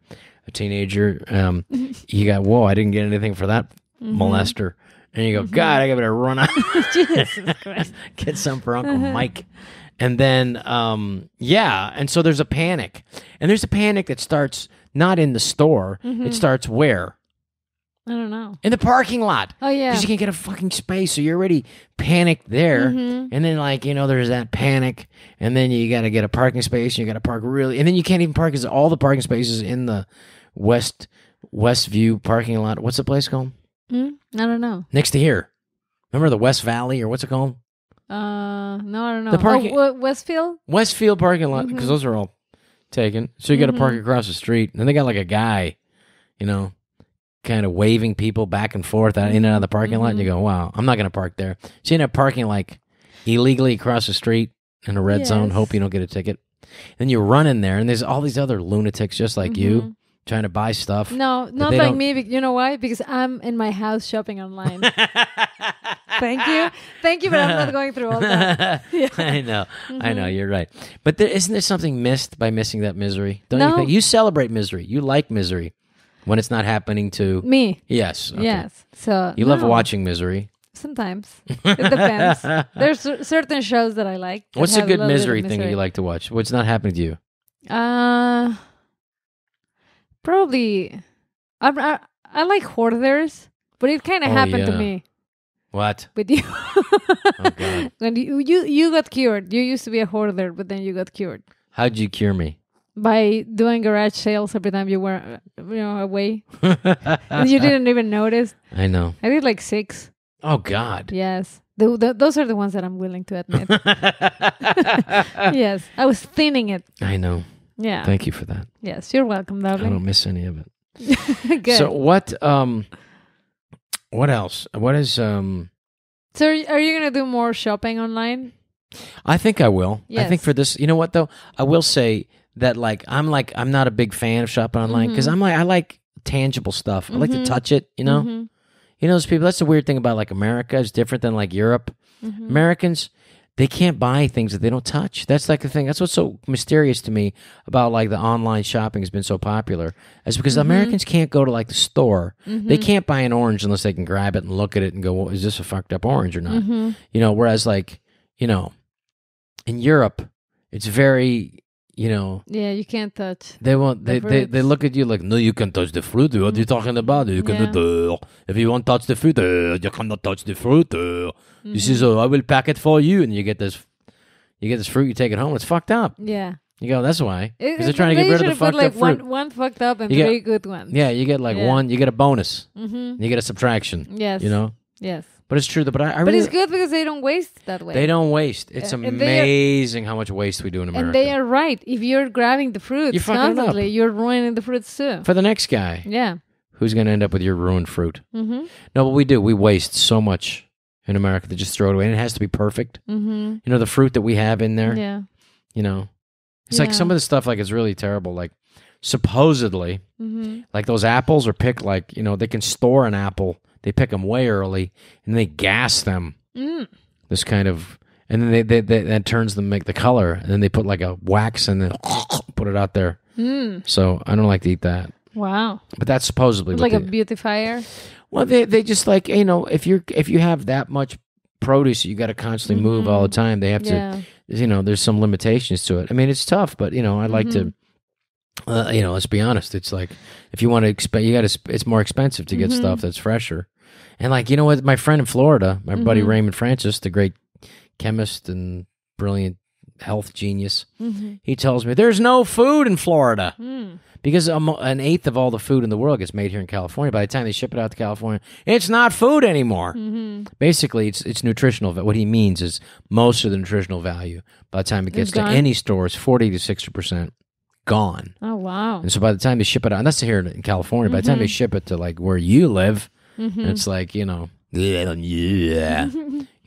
a teenager. You got, whoa, I didn't get anything for that molester. And you go, God, I gotta run out. Jesus Christ. Get some for Uncle Mike. And then, and so there's a panic. And there's a panic that starts not in the store. It starts where? I don't know. In the parking lot. Oh, yeah. Because you can't get a fucking space, so you're already panicked there. And then, there's that panic. And then you got to get a parking space. And you got to park really... And then you can't even park because all the parking spaces in the Westview parking lot. What's the place called? I don't know. Next to here. Remember the West Valley or what's it called? No, I don't know. The parking... Westfield? Westfield parking lot, because those are all taken. So you got to park across the street. And then they got like a guy, kind of waving people back and forth in and out of the parking lot. And you go, wow, I'm not going to park there. So you end up parking like illegally across the street in a red zone, hope you don't get a ticket. Then you run in there and there's all these other lunatics just like you trying to buy stuff. No, not like me. You know why? Because I'm in my house shopping online. Thank you, but I'm not going through all that. Yeah. I know, you're right. But isn't there something missed by missing that misery? Don't you think? You celebrate misery. You like misery. When it's not happening to... Me? Yes. Okay. Yes. So you love watching misery. Sometimes. It depends. There's certain shows that I like. What's a good misery thing that you like to watch? What's not happening to you? Probably... I like hoarders, but it kind of happened to me. What? With you. Oh, God. When you got cured. You used to be a hoarder, but then you got cured. How'd you cure me? by doing garage sales every time you were, away. And you didn't even notice. I know. I did like 6. Oh, God. Yes. Those are the ones that I'm willing to admit. Yes. I was thinning it. I know. Yeah. Thank you for that. Yes. You're welcome, I darling. don't miss any of it. Good. So what else? What is So are you going to do more shopping online? I think I will. Yes. I think for this, you know what though? I will say that I'm not a big fan of shopping online because I like tangible stuff. I like to touch it, you know? Mm-hmm. You know, those people, that's the weird thing about like America. It's different than like Europe. Mm-hmm. Americans, they can't buy things that they don't touch. That's like the thing. That's what's so mysterious to me about like the online shopping has been so popular. Is because Americans can't go to like the store. They can't buy an orange unless they can grab it and look at it and go, well, is this a fucked up orange or not? You know, whereas like, you know, in Europe, it's very, you know. Yeah, you can't touch. They won't. They look at you like, no, you can touch the fruit. What are you talking about? You cannot. If you won't touch the fruit, you cannot touch the fruit. You see, so I will pack it for you, and you get this fruit. You take it home. It's fucked up. Yeah. You go. That's why. Because they're trying to get rid of the fucked up fruit. One fucked up and 3 good ones. Yeah, you get like one. You get a bonus. You get a subtraction. Yes. You know. Yes. But it's true. But I But really, it's good because they don't waste that way. They don't waste. It's amazing how much waste we do in America. And they are right. If you're grabbing the fruits You're fucking constantly, you're ruining the fruits too. For the next guy. Yeah. Who's going to end up with your ruined fruit? No, but we do. We waste so much in America to just throw it away. And it has to be perfect. You know, the fruit that we have in there. Yeah. You know, it's like some of the stuff like it's really terrible. Like supposedly, like those apples are picked like, you know, they can store an apple. They pick them way early and they gas them. This kind of, and then they that turns them, make the color. And then they put like a wax and then put it out there. So I don't like to eat that. Wow. But that's supposedly it's what like a beautifier. Well, they just like, you know, if you have that much produce, you got to constantly move all the time. They have to, you know, there's some limitations to it. I mean, it's tough, but you know, I like to, you know, let's be honest. It's like if you want to it's more expensive to get stuff that's fresher. And like, you know what, my friend in Florida, my buddy Raymond Francis, the great chemist and brilliant health genius, he tells me there's no food in Florida. Because an eighth of all the food in the world gets made here in California. By the time they ship it out to California, it's not food anymore. Basically, it's nutritional. What he means is most of the nutritional value, by the time it gets to any store, is 40 to 60% gone. Oh, wow. And so by the time they ship it out, and that's here in California, by the time they ship it to like where you live, it's like, you know, you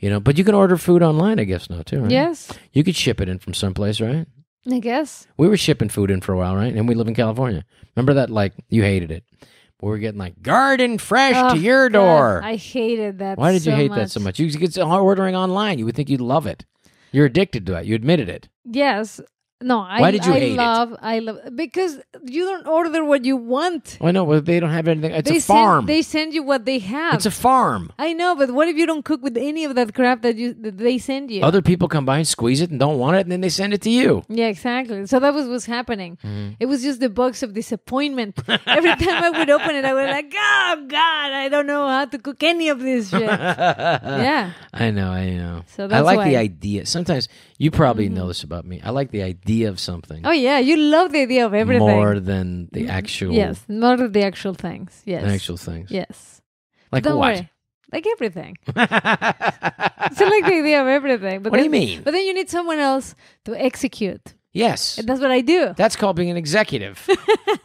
know, but you can order food online, I guess, now too, right? Yes. You could ship it in from someplace, right? I guess. We were shipping food in for a while, right? And we live in California. Remember that? Like, you hated it. But we were getting like, garden fresh to your door. I hated that. Why did you hate that so much? You get ordering online. You would think you'd love it. You're addicted to it. You admitted it. Yes. No, Why did you hate it? I love because you don't order what you want. I know, well, they don't have anything. It's a farm. They send you what they have. It's a farm. I know, but what if you don't cook with any of that crap that they send you? Other people come by and squeeze it and don't want it, and then they send it to you. Yeah, exactly. So that was what's happening. It was just the box of disappointment. Every time I would open it, I was like, oh, God, I don't know how to cook any of this shit. Yeah. I know. So that's I like why. the idea. Sometimes, you probably know this about me. I like the idea of something. Oh, yeah. You love the idea of everything. More than the actual... Yes, more than the actual things. Yes. The actual things. Yes. Like Don't what? worry. Like everything. So like the idea of everything. But What do you mean? But then you need someone else to execute. Yes. And that's what I do. That's called being an executive.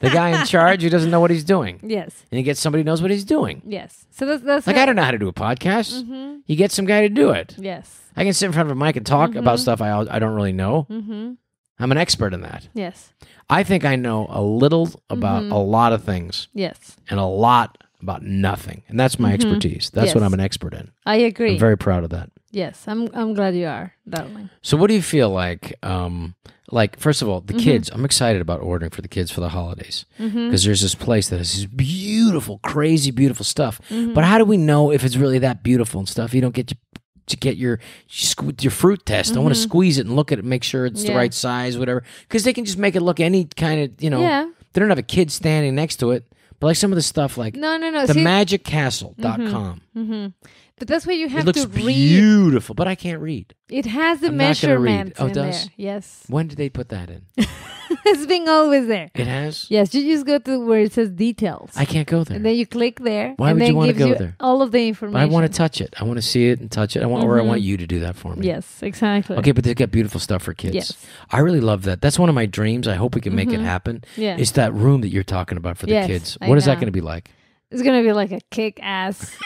The guy in charge who doesn't know what he's doing. Yes. And you get somebody who knows what he's doing. Yes. So that's like, I don't know how to do a podcast. You get some guy to do it. Yes. I can sit in front of a mic and talk about stuff I don't really know. I'm an expert in that. Yes. I think I know a little about a lot of things. Yes. And a lot about nothing. And that's my expertise. That's what I'm an expert in. I agree. I'm very proud of that. Yes. I'm glad you are, darling. So what do you feel like? Like, first of all, the kids, I'm excited about ordering for the kids for the holidays. Because there's this place that has this beautiful, crazy, beautiful stuff. But how do we know if it's really that beautiful and stuff? You don't get to get your fruit test. I want to squeeze it and look at it, make sure it's the right size, whatever. Because they can just make it look any kind of, you know. Yeah. They don't have a kid standing next to it. But like some of the stuff like No. themagiccastle.com. But that's why you have it looks to read. beautiful, but I can't read. It has the I'm not gonna read. measurements Oh, in it does? there. Yes. When did they put that in? It's been always there. It has? Yes, you just go to where it says details. I can't go there. And then you click there. Why and would then you want to gives go you there? all of the information. But I want to touch it. I want to see it and touch it. Or I want you to do that for me. Yes, exactly. Okay, but they've got beautiful stuff for kids. Yes. I really love that. That's one of my dreams. I hope we can make it happen. Yeah. It's that room that you're talking about for the Yes, kids. I What is that know. going to be like? It's going to be like a kick-ass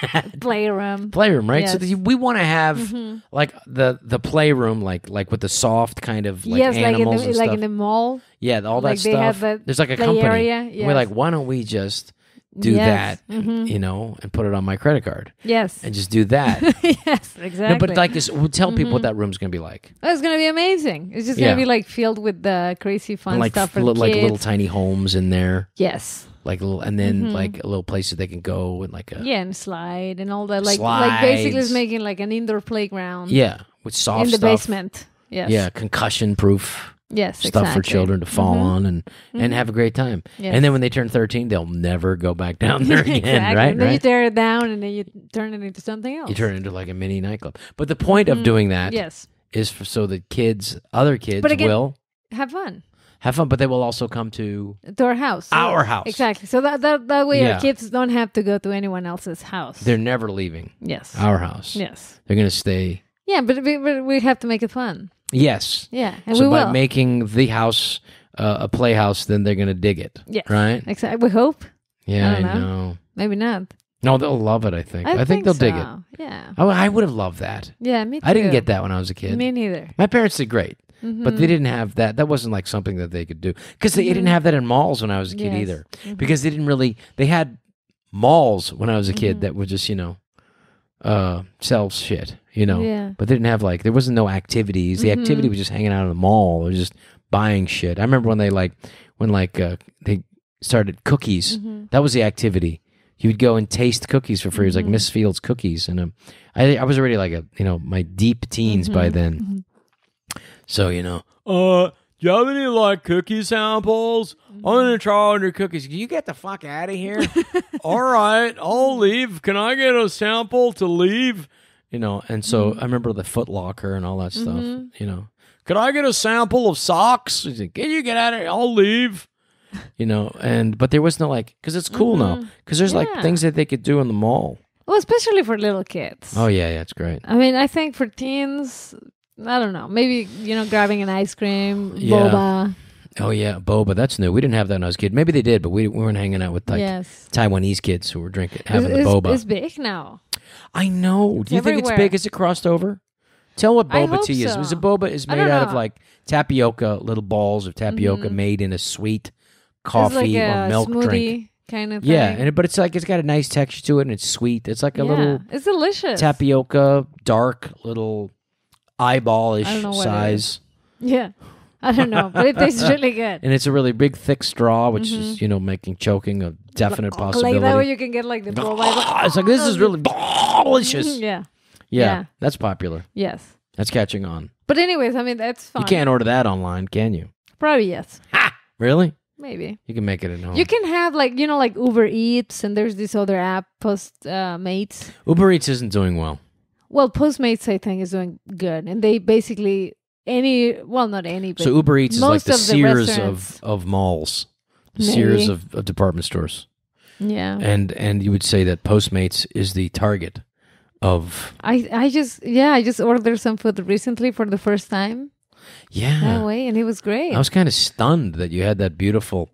playroom. Playroom, right? Yes. So we want to have like the playroom, like with the soft kind of like yes, animals and like stuff. in the mall. Yeah, all like that they have stuff. that There's like a play company. area, And yes. we're like, why don't we just do Yes. that, and put it on my credit card Yes. and just do that. Yes, exactly. No, but like this, we'll tell people what that room's going to be like. Oh, it's going to be amazing. It's just going Yeah. to be like filled with the crazy fun And like stuff for like kids. little tiny homes in there. Yes. Like little, and then like a little places they can go and like a Yeah, and slide and all that. Like basically it's Slides. making like an indoor playground. with soft in the stuff. basement. Yes. Yeah, concussion proof Yes, stuff for exactly. children to fall on and have a great time. Yes. And then when they turn 13, they'll never go back down there again, Exactly. right? And then you Right? tear it down and then you turn it into something else. You turn it into like a mini nightclub. But the point of doing that Yes. is so that other kids But again- will Have fun. have fun, but they will also come to To our house. our house. Exactly. So that way Yeah. our kids don't have to go to anyone else's house. They're never leaving yes. our house. Yes. They're going to stay. Yeah, but we have to make it fun. Yes. Yeah, and So we by will. making the house a playhouse, then they're going to dig it. Yes. Right? Exactly. We hope. Yeah, I don't I know. Maybe not. No, they'll love it, I think. I think they'll dig it. so. Yeah. Oh, I would have loved that. Yeah, me too. I didn't get that when I was a kid. Me neither. My parents did great, but they didn't have that. That wasn't like something that they could do because they didn't have that in malls when I was a kid Yes. either. Because they didn't really. They had malls when I was a kid that would just sell shit, Yeah. But they didn't have like there wasn't no activities. The activity was just hanging out in the mall or just buying shit. I remember when they started cookies. That was the activity. You would go and taste cookies for free. It was like Miss Fields cookies, and I was already like my deep teens by then. So do you have any like cookie samples? I'm gonna try all your cookies. Can you get the fuck out of here? All right, I'll leave. Can I get a sample to leave? And so I remember the Foot Locker and all that stuff. Could I get a sample of socks? He's like, can you get out of here? I'll leave. But there was no because it's cool now because there's like Yeah. things that they could do in the mall. Well, especially for little kids. Oh yeah, it's great. I mean, I think for teens, I don't know. Maybe, grabbing an ice cream, Yeah. boba. Oh yeah, boba. That's new. We didn't have that when I was a kid. Maybe they did, but we weren't hanging out with Yes. Taiwanese kids who were having the It's- boba. It's big now. I know. Do you think it's everywhere. big? Is it crossed over? Tell what I boba hope tea is. so. Is it boba is I made don't out of know. like tapioca, little balls of tapioca made in a sweet coffee it's like a or milk smoothie drink. kind of thing. Yeah, but it's got a nice texture to it and it's sweet. It's like a little It's delicious. tapioca, dark little eyeball-ish I don't know what it size. Yeah. I don't know, but it tastes really good. And it's a really big, thick straw, which is, making choking a definite possibility. Like that way you can get like the boba. It's like, this is really delicious. Yeah. Yeah, that's popular. Yes. That's catching on. But anyways, I mean, that's fine. You can't order that online, can you? Probably yes. Ha! Really? Maybe. You can make it at home. You can have like Uber Eats, and there's this other app, Postmates. Uber Eats isn't doing well. Well, Postmates I think is doing good, and they basically not any. But So Uber Eats is like most the of the Sears restaurants- of malls, the Maybe. Sears of department stores, Yeah. and you would say that Postmates is the target of I just ordered some food recently for the first time that way, and it was great. I was kind of stunned that you had that beautiful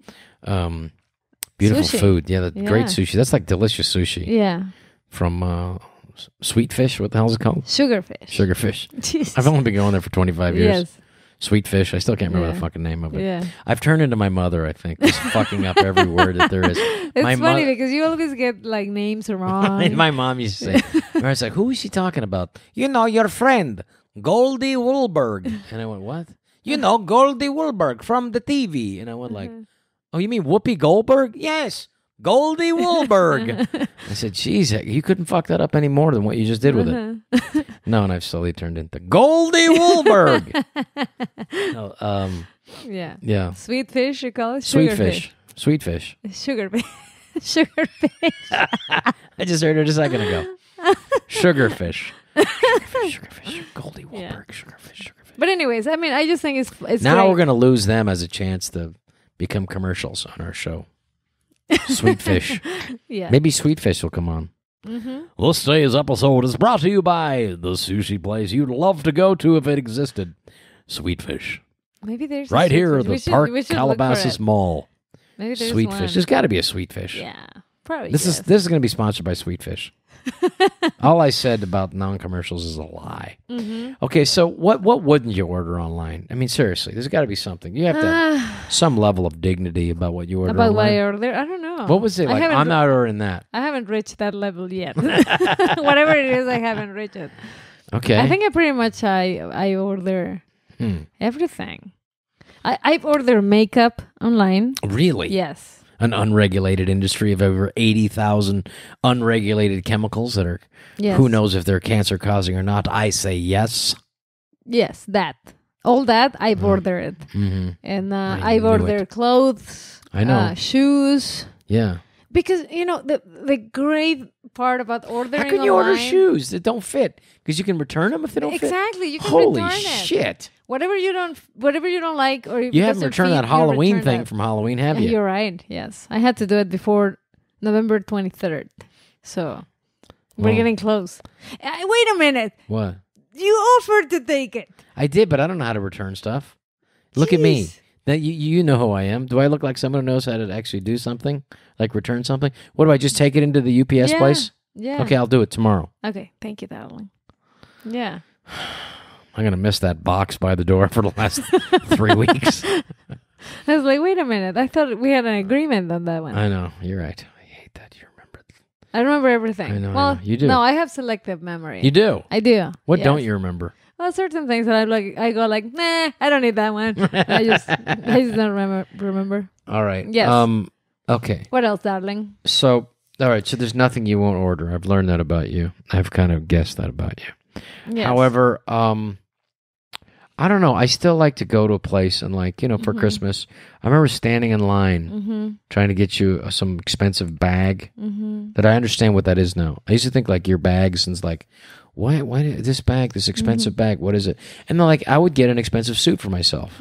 Sushi. food. Yeah, that great Yeah. sushi. That's like delicious sushi Yeah. from Sweet Fish. What the hell is it called? Sugarfish. Sugarfish. Jesus. I've only been going there for 25 years. Yes. Sweet Fish. I still can't remember the Yeah. fucking name of it. Yeah. I've turned into my mother, I think, just fucking up every word that there is. It's My funny because you always get like names wrong. My mom used to say, I was like, who is she talking about? Your friend, Goldie Woolberg. And I went, what? Goldie Woolberg from the TV. And I went like, oh, you mean Whoopi Goldberg? Yes, Goldie Woolberg. I said, geez, you couldn't fuck that up any more than what you just did with it. No, and I've slowly turned into Goldie Woolberg. No, Yeah. yeah. Sweet fish, you call it? Sweet Sugarfish. fish. Sweet fish. Sugarfish. Sugarfish. I just heard it a second ago. Sugarfish. Sugarfish. Goldie Woolberg. Yeah. Sugarfish. But anyways, I mean, I just think it's now great. we're going to lose them as a chance to become commercials on our show. Sweet Fish. Yeah. Maybe Sweet Fish will come on. Mm-hmm. This today's episode is brought to you by the sushi place you'd love to go to if it existed. Sweet Fish. Maybe there's Right here at at the Park Calabasas Mall. Maybe there's Sweet one. Fish. There's got to be a Sweet Fish. Yeah, probably. This is going to be sponsored by Sweet Fish. All I said about non-commercials is a lie. Mm-hmm. Okay, so what wouldn't you order online? I mean, seriously, there's got to be something. You have to have some level of dignity about what you order about online. what I ordered. I don't know. What was it? Like, I'm not ordering that. I haven't reached that level yet. Whatever it is, I haven't reached it. Okay. I think I pretty much I order everything. I've ordered makeup online. Really? Yes. An unregulated industry of over 80,000 unregulated chemicals that are, who knows if they're cancer causing or not. I say yes. Yes, that. All that, I've ordered. Mm-hmm. And I've ordered clothes. I know. Shoes. Yeah. Because, the great part about ordering How can you order shoes that don't fit? Because you can return them if they don't fit? Exactly. You can Holy return it. shit. Whatever you don't like, or if you it haven't doesn't returned fit, that you Halloween return thing that. from Halloween, have you? You're right. Yes, I had to do it before November 23rd. So we're getting close. Wait a minute. What? You offered to take it. I did, but I don't know how to return stuff. Look at me. Now, you know who I am. Do I look like someone who knows how to actually do something, like return something? What do I just take it into the UPS place? Yeah. Okay, I'll do it tomorrow. Okay, thank you, darling. Yeah. I'm going to miss that box by the door for the last 3 weeks. I was like, wait a minute. I thought we had an agreement on that one. I know. You're right. I hate that. You remember it. I remember everything. I know. Well, you do. No, I have selective memory. You do? I do. What yes. don't you remember? Well, certain things that I go like, nah, I don't need that one. I just don't remember. All right. Yes. Okay. What else, darling? So, all right. So there's nothing you won't order. I've learned that about you. I've kind of guessed that about you. Yes. However, I don't know. I still like to go to a place and for Christmas, I remember standing in line trying to get you some expensive bag that I understand what that is now. I used to think like your bags and it's like, why this bag, this expensive bag, what is it? And then I would get an expensive suit for myself.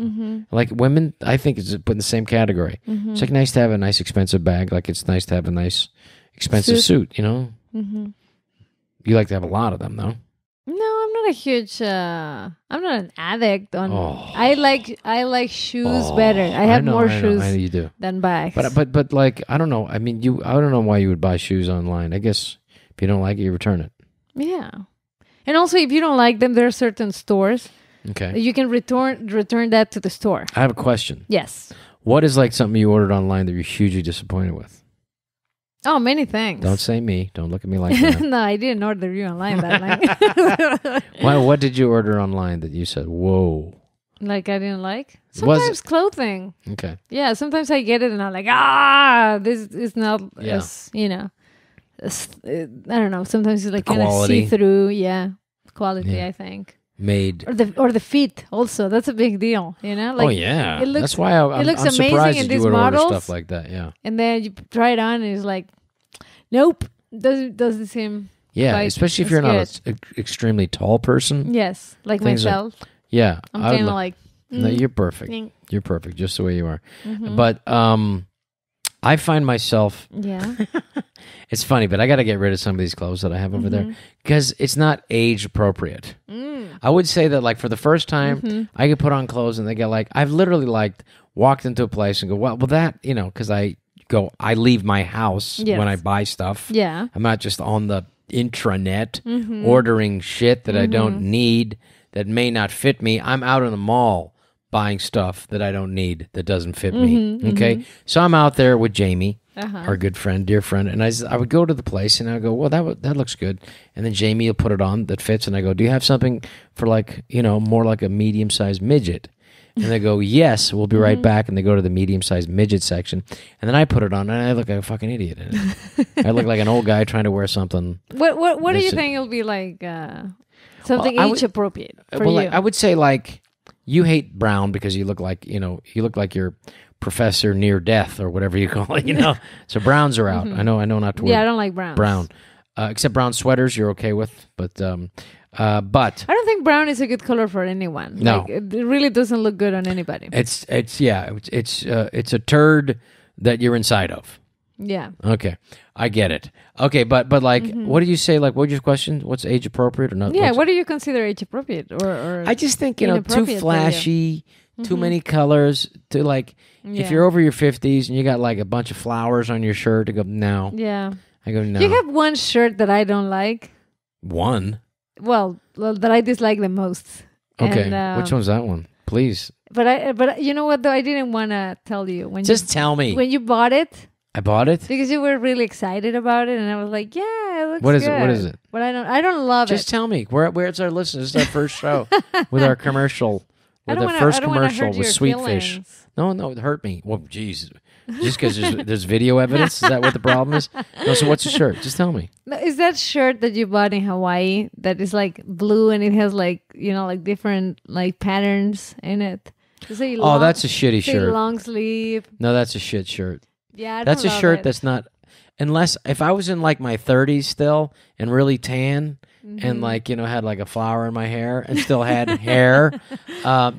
Like women, I think it's put in the same category. It's like nice to have a nice expensive bag. Like it's nice to have a nice expensive suit, You like to have a lot of them though. No, I'm not a huge. I'm not an addict on. I like shoes better. I have more shoes I know you do. than bags. But I don't know. I mean, I don't know why you would buy shoes online. I guess if you don't like it, you return it. Yeah, and also if you don't like them, there are certain stores. Okay. You can return that to the store. I have a question. Yes. What is something you ordered online that you're hugely disappointed with? Oh, many things. Don't say me. Don't look at me like that. No, I didn't order you online that night. What did you order online that you said, whoa? Like I didn't like? Sometimes clothing. Okay. Yeah, sometimes I get it and I'm like, this is not as, I don't know. Sometimes it's like kind of see-through. Yeah. Quality, I think. Made. Or the feet also. That's a big deal, Like, oh, yeah. It looks, that's why I'm amazing surprised in that you these would models, order stuff like that, yeah. And then you try it on and it's like, nope. Doesn't seem yeah, especially if you're not an extremely tall person. Yes, like myself. Yeah. I'm kind of like... No, you're perfect. You're perfect, just the way you are. But I find myself... Yeah. It's funny, but I got to get rid of some of these clothes that I have over there because it's not age appropriate. I would say that for the first time, I could put on clothes and they get I've literally walked into a place and go, well that, because I leave my house when I buy stuff. Yeah. I'm not just on the intranet ordering shit that I don't need that may not fit me. I'm out in the mall buying stuff that I don't need that doesn't fit me. Okay. So I'm out there with Jamie, our good friend, dear friend. And I would go to the place and I go, well, that looks good. And then Jamie will put it on that fits. And I go, do you have something for more like a medium-sized midget? And they go, yes, we'll be right back. And they go to the medium-sized midget section. And then I put it on, and I look like a fucking idiot in it. I look like an old guy trying to wear something. What do you think it'll be like? Something age-appropriate for you? I would say, you hate brown because you look like your professor near death or whatever you call it, So browns are out. I know not to wear. Yeah, I don't like browns. Brown. Except brown sweaters you're okay with. But But I don't think brown is a good color for anyone. No. Like, it really doesn't look good on anybody. it's a turd that you're inside of. Yeah. Okay, I get it. Okay, but like, what did you say? Like, what was your question? What's age appropriate or not? Yeah, what do you consider age appropriate or I just think too inappropriate for you? flashy, too many colors. To like, if you're over your 50s and you got like a bunch of flowers on your shirt, I go no. Yeah. I go no. You have one shirt that I don't like. One. Well, that I dislike the most. Okay, And, which one's that one? Please. But you know what though? I didn't want to tell you Tell me. when you bought it. I bought it. Because you were really excited about it, and I was like, "Yeah, it looks What is good." it? What is it? But I don't love Just it. tell me. Where's our listeners? This is our first show with our commercial. With our first commercial with Sweet Fish. No, it hurt me. Well, jeez. Just because there's video evidence? Is that what the problem is? No, so what's the shirt? Just tell me. No, is that shirt that you bought in Hawaii that is like blue and it has like like different like patterns in it? That's a shitty shirt. Long sleeve. No, that's a shit shirt. Yeah, that's a shirt that's not. Unless if I was in like my 30s still and really tan and like had like a flower in my hair and still had hair,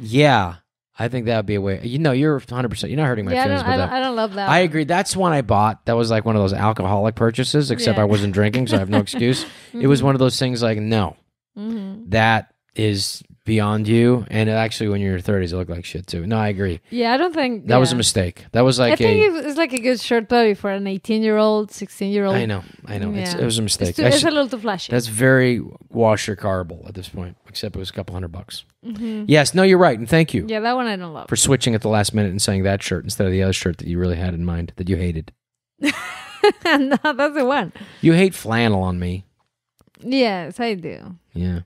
yeah, I think that would be a way. You're 100%. You're not hurting my feelings with that. I don't love that. I agree. That's one I bought. That was like one of those alcoholic purchases. Except I wasn't drinking, so I have no excuse. It was one of those things like no, that is beyond you. And actually, when you're in your 30s, it looked like shit too. No, I agree. Yeah, I don't think that was a mistake. That was like I think it's like a good shirt probably for an 18-year-old, 16-year-old. I know. Yeah. It was a mistake. It's a little too flashy. That's very washer carable at this point. Except it was a couple $100. Yes, no, you're right, and thank you. Yeah, that one I don't love. For switching at the last minute and saying that shirt instead of the other shirt that you really had in mind that you hated. No, that's the one. You hate flannel on me. Yes, I do. Yeah.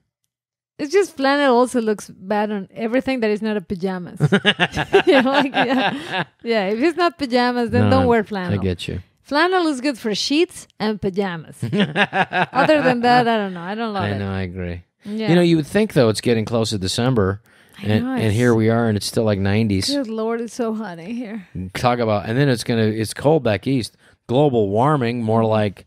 It's just flannel also looks bad on everything that is not a pajamas. Yeah, if it's not pajamas, then don't wear flannel. I get you. Flannel is good for sheets and pajamas. Other than that, I don't know. I don't love it. I know, I agree. Yeah. You would think though it's getting close to December, and here we are, and it's still like 90s. Good Lord, it's so hot in here. Talk about, and then it's cold back east. Global warming, more like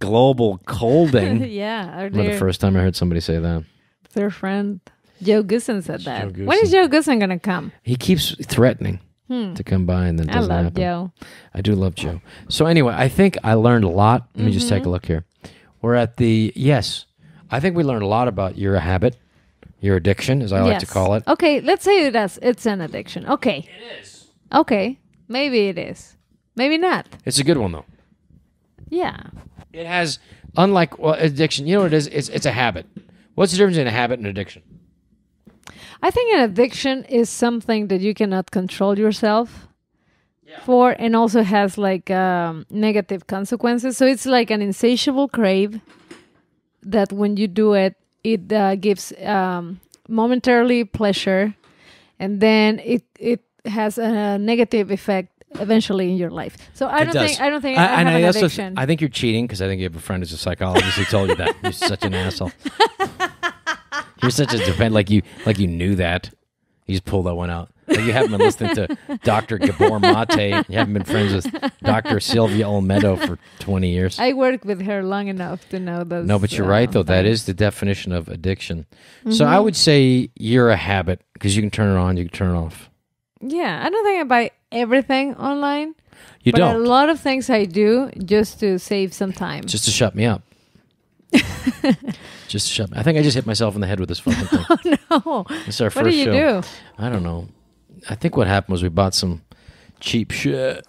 global colding. Yeah. The first time I heard somebody say that. Their friend Joe Goosen said that. When is Joe Goosen gonna come? He keeps threatening to come by, and then it doesn't happen. I love Joe. I do love Joe. So anyway, I think I learned a lot. Let me just take a look here. We're at I think we learned a lot about your habit, your addiction, as I like to call it. Okay, let's say it's an addiction. Okay. It is. Okay, maybe it is. Maybe not. It's a good one though. Yeah. It has, unlike addiction, you know what it is? It's a habit. What's the difference in a habit and addiction? I think an addiction is something that you cannot control yourself for, and also has like negative consequences. So it's like an insatiable crave that when you do it, it gives momentarily pleasure, and then it has a negative effect eventually in your life. So I don't think I have an addiction. I think you're cheating because I think you have a friend who's a psychologist who told you that. You're such an asshole. You're such a defend like you knew that. You just pulled that one out. Like you haven't been listening to Dr. Gabor Mate. You haven't been friends with Dr. Sylvia Olmedo for 20 years. I worked with her long enough to know those. No, but you're right though. That is the definition of addiction. So I would say you're a habit because you can turn it on, you can turn it off. Yeah, I don't think I buy everything online. You don't. A lot of things I do just to save some time. Just to shut me up. Just to shut me. I think I just hit myself in the head with this fucking thing. Oh no! It's our what first do you show. do? I don't know. I think what happened was we bought some cheap shit.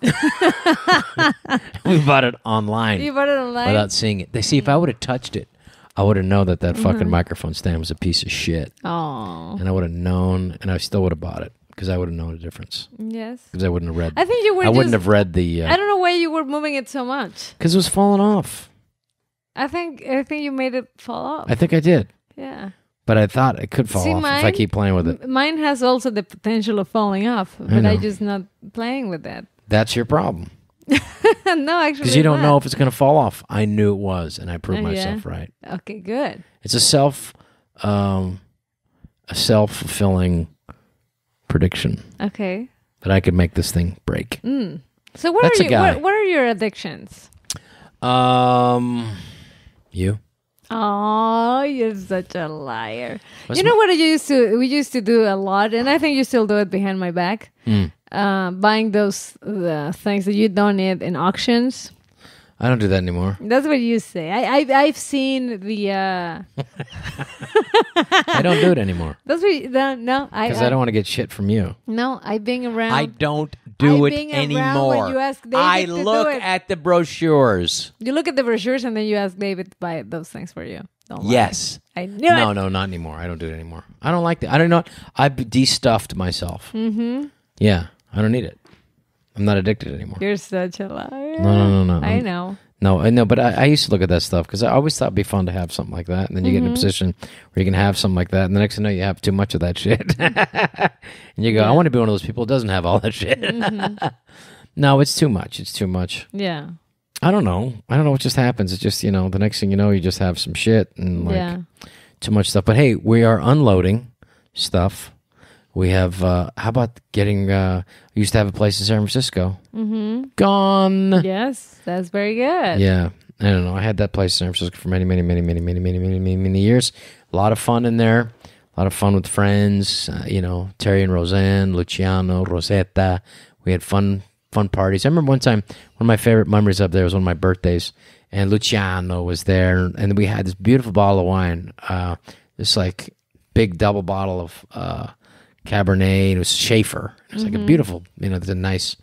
We bought it online. You bought it online without seeing it. They see if I would have touched it, I would have known that fucking microphone stand was a piece of shit. Oh. And I would have known, and I still would have bought it. Because I would have known the difference. Yes. Because I wouldn't have read. I think you were. I wouldn't have read the. I don't know why you were moving it so much. Because it was falling off. I think you made it fall off. I think I did. Yeah. But I thought it could fall off if I keep playing with it. Mine has also the potential of falling off, but I'm just not playing with that. That's your problem. No, actually. Because you don't know if it's going to fall off. I knew it was, and I proved myself right. Okay, good. It's a self-fulfilling prediction. Okay. That I could make this thing break. So what are your addictions? You? Oh, you're such a liar. You know what we used to do a lot, and I think you still do it behind my back. Buying those things that you don't need in auctions. I don't do that anymore. That's what you say. I've seen the. I don't do it anymore. That's what no. Because I don't want to get shit from you. No, I've been around. I don't do it anymore. You ask David I to look do it. at the brochures. You look at the brochures and then you ask David to buy those things for you. Don't lie. Yes. I knew it. No, not anymore. I don't do it anymore. I don't like that. I don't know. I've de-stuffed myself. Mm-hmm. Yeah, I don't need it. I'm not addicted anymore. You're such a liar. No. I know. No, I know, but I used to look at that stuff because I always thought it'd be fun to have something like that. And then you get in a position where you can have something like that. And the next thing you know, you have too much of that shit. And you go, I want to be one of those people who doesn't have all that shit. No, it's too much. It's too much. Yeah. I don't know what just happens. It's just, the next thing you know, you just have some shit and too much stuff. But hey, we are unloading stuff. We have, how about getting, we used to have a place in San Francisco. Mm-hmm. Gone. Yes, that's very good. Yeah. I don't know. I had that place in San Francisco for many years. A lot of fun in there. A lot of fun with friends. Terry and Roseanne, Luciano, Rosetta. We had fun parties. I remember one time, one of my favorite memories up there was one of my birthdays, and Luciano was there, and we had this beautiful bottle of wine, this like big double bottle of Cabernet, and it was Schaefer. It was like a beautiful, it's a nice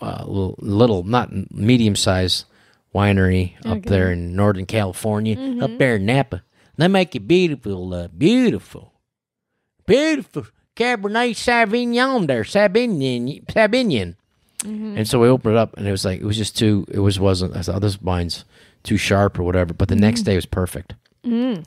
little, not medium-sized winery up there in Northern California, up there in Napa. They make it beautiful, beautiful Cabernet Sauvignon there, Sauvignon. And so we opened it up, and it was just too, wasn't, I thought this wine's too sharp or whatever, but the next day was perfect. But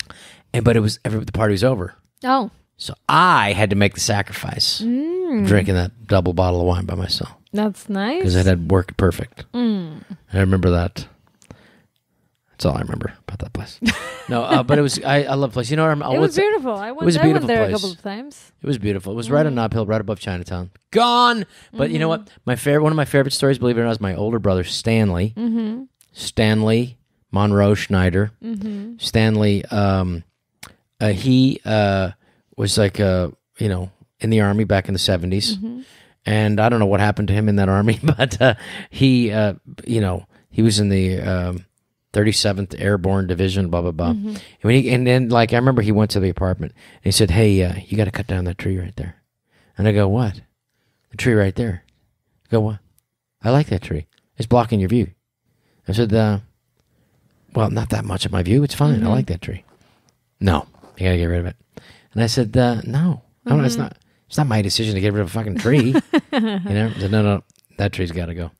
the party was over. Oh. So I had to make the sacrifice of drinking that double bottle of wine by myself. That's nice. Because it had worked perfect. I remember that. That's all I remember about that place. No, but it was, I love the place. It was beautiful. I went there a couple of times. It was beautiful. It was right on uphill, right above Chinatown. Gone! But you know what? One of my favorite stories, believe it or not, is my older brother, Stanley. Stanley Monroe Schneider. Stanley, he was like, in the Army back in the 70s. And I don't know what happened to him in that Army, but he was in the 37th Airborne Division, blah, blah, blah. And then I remember he went to the apartment, and he said, hey, you got to cut down that tree right there. And I go, what? The tree right there. I go, what? I like that tree. It's blocking your view. I said, well, not that much of my view. It's fine. I like that tree. No, you got to get rid of it. And I said, no, it's not my decision to get rid of a fucking tree. I said, no, that tree's got to go.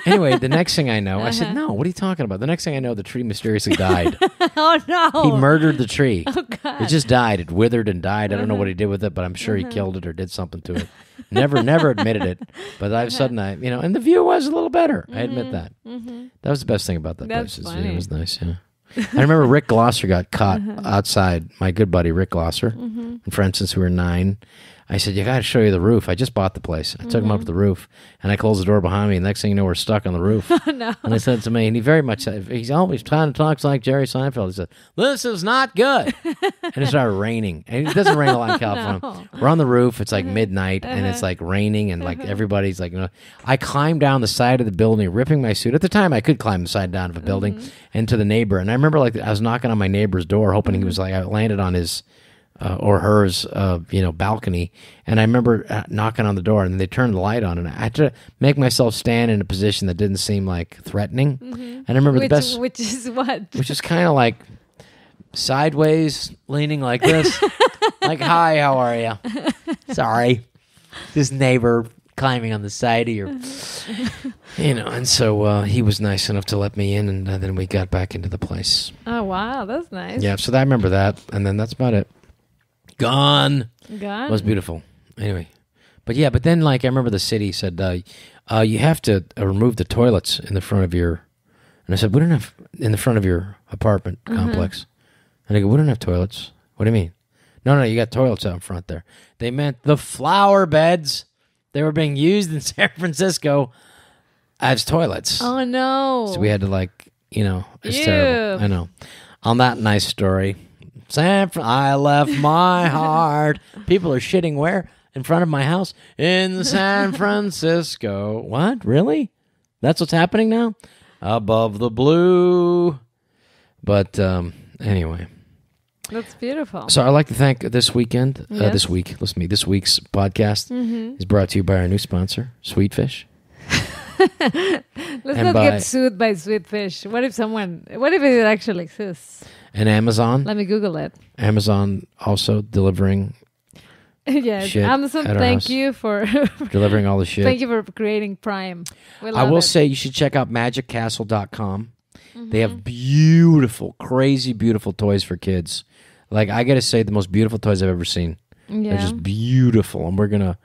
Anyway, the next thing I know, I said, no, what are you talking about? The next thing I know, the tree mysteriously died. Oh, no. He murdered the tree. Oh, God. It just died. It withered and died. I don't know what he did with it, but I'm sure he killed it or did something to it. Never admitted it. But all of a sudden, and the view was a little better. I admit that. That was the best thing about that place. It was nice, yeah. I remember Rick Glosser got caught outside. My good buddy Rick Glosser, and friends since we were 9. I said, you got to show you the roof. I just bought the place. I took him up to the roof, and I closed the door behind me. And next thing you know, we're stuck on the roof. Oh, no. And he said to me, and he very much said, he's always trying to talk like Jerry Seinfeld. He said, this is not good. And it started raining. And it doesn't rain a lot in California. No. We're on the roof. It's like midnight, and it's like raining, and like everybody's like, I climbed down the side of the building, ripping my suit. At the time, I could climb the side down of a building and to the neighbor. And I remember I was knocking on my neighbor's door, hoping he was I landed on his or hers, balcony. And I remember knocking on the door, and they turned the light on, and I had to make myself stand in a position that didn't seem like threatening. And I remember which is what? Which is kind of like sideways, leaning like this. Like, hi, how are you? Sorry. This neighbor climbing on the side of your, and so he was nice enough to let me in, and then we got back into the place. Oh, wow. That's nice. Yeah, so I remember that, and then that's about it. Gone. It was beautiful. Anyway, but then I remember the city said, you have to remove the toilets in the front of your, and I said, we don't have, in the front of your apartment complex. And they go, we don't have toilets. What do you mean? No, you got toilets out in front there. They meant the flower beds. They were being used in San Francisco as toilets. Oh, no. So we had to it's terrible. I know. on that nice story, I left my heart. People are shitting where? In front of my house? In San Francisco. What? Really? That's what's happening now? Above the blue. But anyway. That's beautiful. So I'd like to thank this weekend, this week's podcast is brought to you by our new sponsor, Sweetfish. Let's not get sued by Sweetfish. What if it actually exists? And Amazon. Let me Google it. Amazon also delivering yes, Amazon, thank you for delivering all the shit. Thank you for creating Prime. I will say you should check out magiccastle.com. They have beautiful, crazy, beautiful toys for kids. Like, I got to say, the most beautiful toys I've ever seen. Yeah. They're just beautiful. And we're going to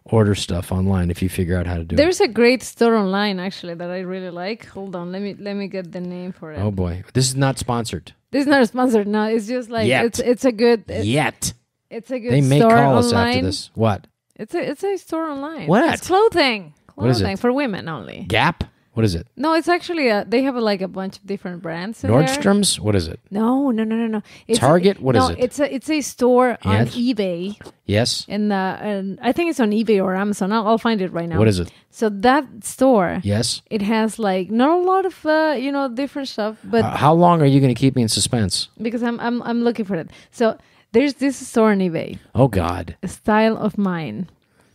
order stuff online if you figure out how to do it. There's a great store online, actually, that I really like. Hold on. Let me get the name for it. Oh, boy. This is not sponsored. This is not sponsored. No, it's just like... It's a good... Yet. It's a good they may store call online. us after this. What? It's a store online. What? It's clothing. What is it? For women only. Gap? What is it? No, it's actually they have a bunch of different brands in Nordstrom's? there. What is it? No. Target? What is it? It's a store on eBay. Yes. And I think it's on eBay or Amazon. I'll find it right now. What is it? So that store. Yes. It has not a lot of different stuff, but how long are you going to keep me in suspense? Because I'm looking for it. So there's this store on eBay. Oh God. A Style of Mine.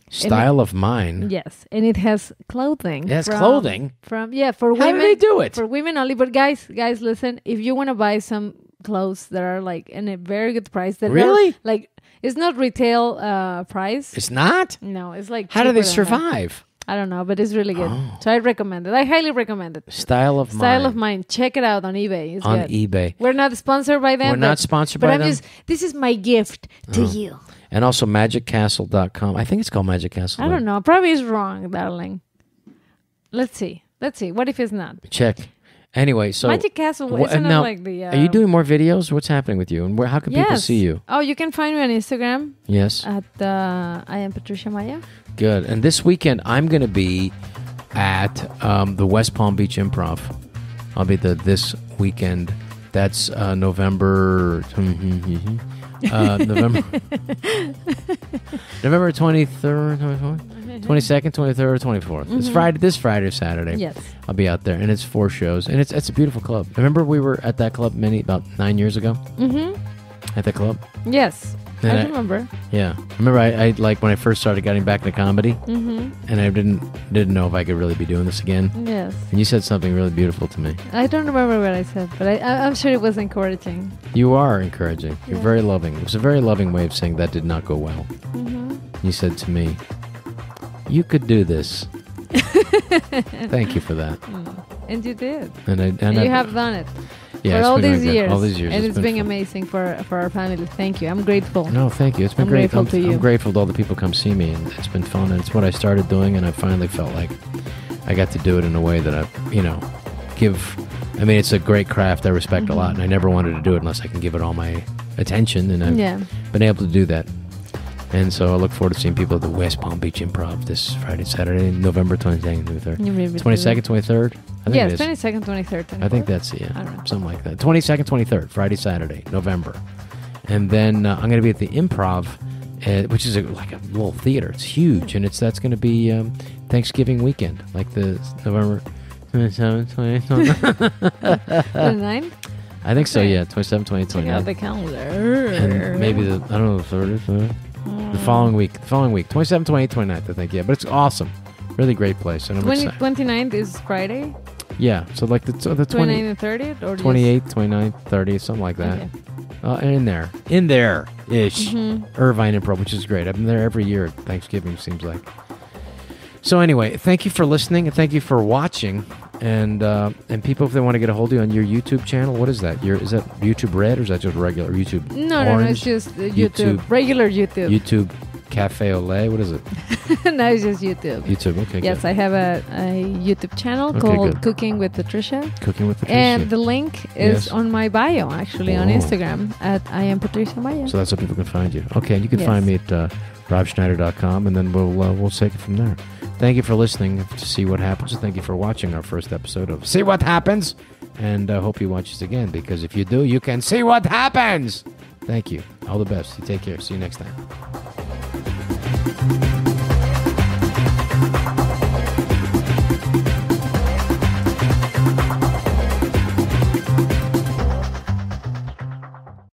Style of Mine. Yes, and it has clothing. It has clothing for women. How do they do it? For women only. But guys, listen. If you want to buy some clothes that are in a very good price, that really it's not retail price. It's not. No, it's like. How do they survive? I don't know, but it's really good. Oh. So I recommend it. I highly recommend it. Style of Mine. Check it out on eBay. It's on good. eBay. We're not sponsored by them. We're not sponsored by them. This is my gift to you. And also magiccastle.com. I think it's called Magic Castle. I don't know. Probably is wrong, darling. Let's see. What if it's not? Check. Anyway, so Magic Castle isn't now, like the. Are you doing more videos? What's happening with you? And how can people see you? Oh, you can find me on Instagram. Yes. At I am Patricia Maya. Good. And this weekend I'm going to be at the West Palm Beach Improv. I'll be this weekend. That's November. November 23rd, 24th, 22nd, 23rd, 24th. It's this Friday or Saturday. Yes. I'll be out there, and it's 4 shows, and it's a beautiful club. Remember we were at that club about 9 years ago? At that club? Yes. And I remember. Yeah. Remember I like when I first started getting back into comedy, and I didn't know if I could really be doing this again. Yes. And you said something really beautiful to me. I don't remember what I said, but I'm sure it was encouraging. You are encouraging. You're very loving. It was a very loving way of saying that did not go well. You said to me, you could do this. Thank you for that. And you did. And you have done it. Yeah, for all these years. All these years. And it's been amazing for our family. Thank you. I'm grateful. No, thank you. It's been great. Grateful to you. I'm grateful to all the people come see me, and it's been fun. And it's what I started doing, and I finally felt like I got to do it in a way that I, give. I mean, it's a great craft I respect a lot, and I never wanted to do it unless I can give it all my attention, and I've been able to do that. And so I look forward to seeing people at the West Palm Beach Improv this Friday, Saturday, November 22nd, 23rd. 22nd, 23rd? I think it is. 22nd, 23rd, 24th. I think that's, something like that. 22nd, 23rd, Friday, Saturday, November. And then I'm going to be at the Improv, which is like a little theater. It's huge, and that's going to be Thanksgiving weekend, like the November 27th, 28th. 29th? I think so, yeah. 27, 28, 29. Check out the calendar. And maybe the 3rd. The following week, 27, 28, 29th, I think, yeah. But it's awesome. Really great place. And 29th is Friday? Yeah, so like the 29th and 30th? Or 28th, 29th, 30th, something like that. Okay. In there-ish. Irvine Improv, which is great. I've been there every year at Thanksgiving, it seems like. So anyway, thank you for listening, and thank you for watching. And people, if they want to get a hold of you on your YouTube channel, what is that? Is that YouTube Red, or is that just regular YouTube? No, it's just YouTube. Regular YouTube. YouTube Cafe Au Lait. What is it? No, it's just YouTube. YouTube. Okay. Yes, good. I have a YouTube channel called Cooking with Patricia. Cooking with Patricia. And the link is on my bio, actually, on Instagram at I am Patricia Maya. So that's how people can find you. Okay, and you can find me at robschneider.com, and then we'll take it from there. Thank you for listening to See What Happens. Thank you for watching our first episode of See What Happens. And I hope you watch this again, because if you do, you can see what happens. Thank you. All the best. You take care. See you next time.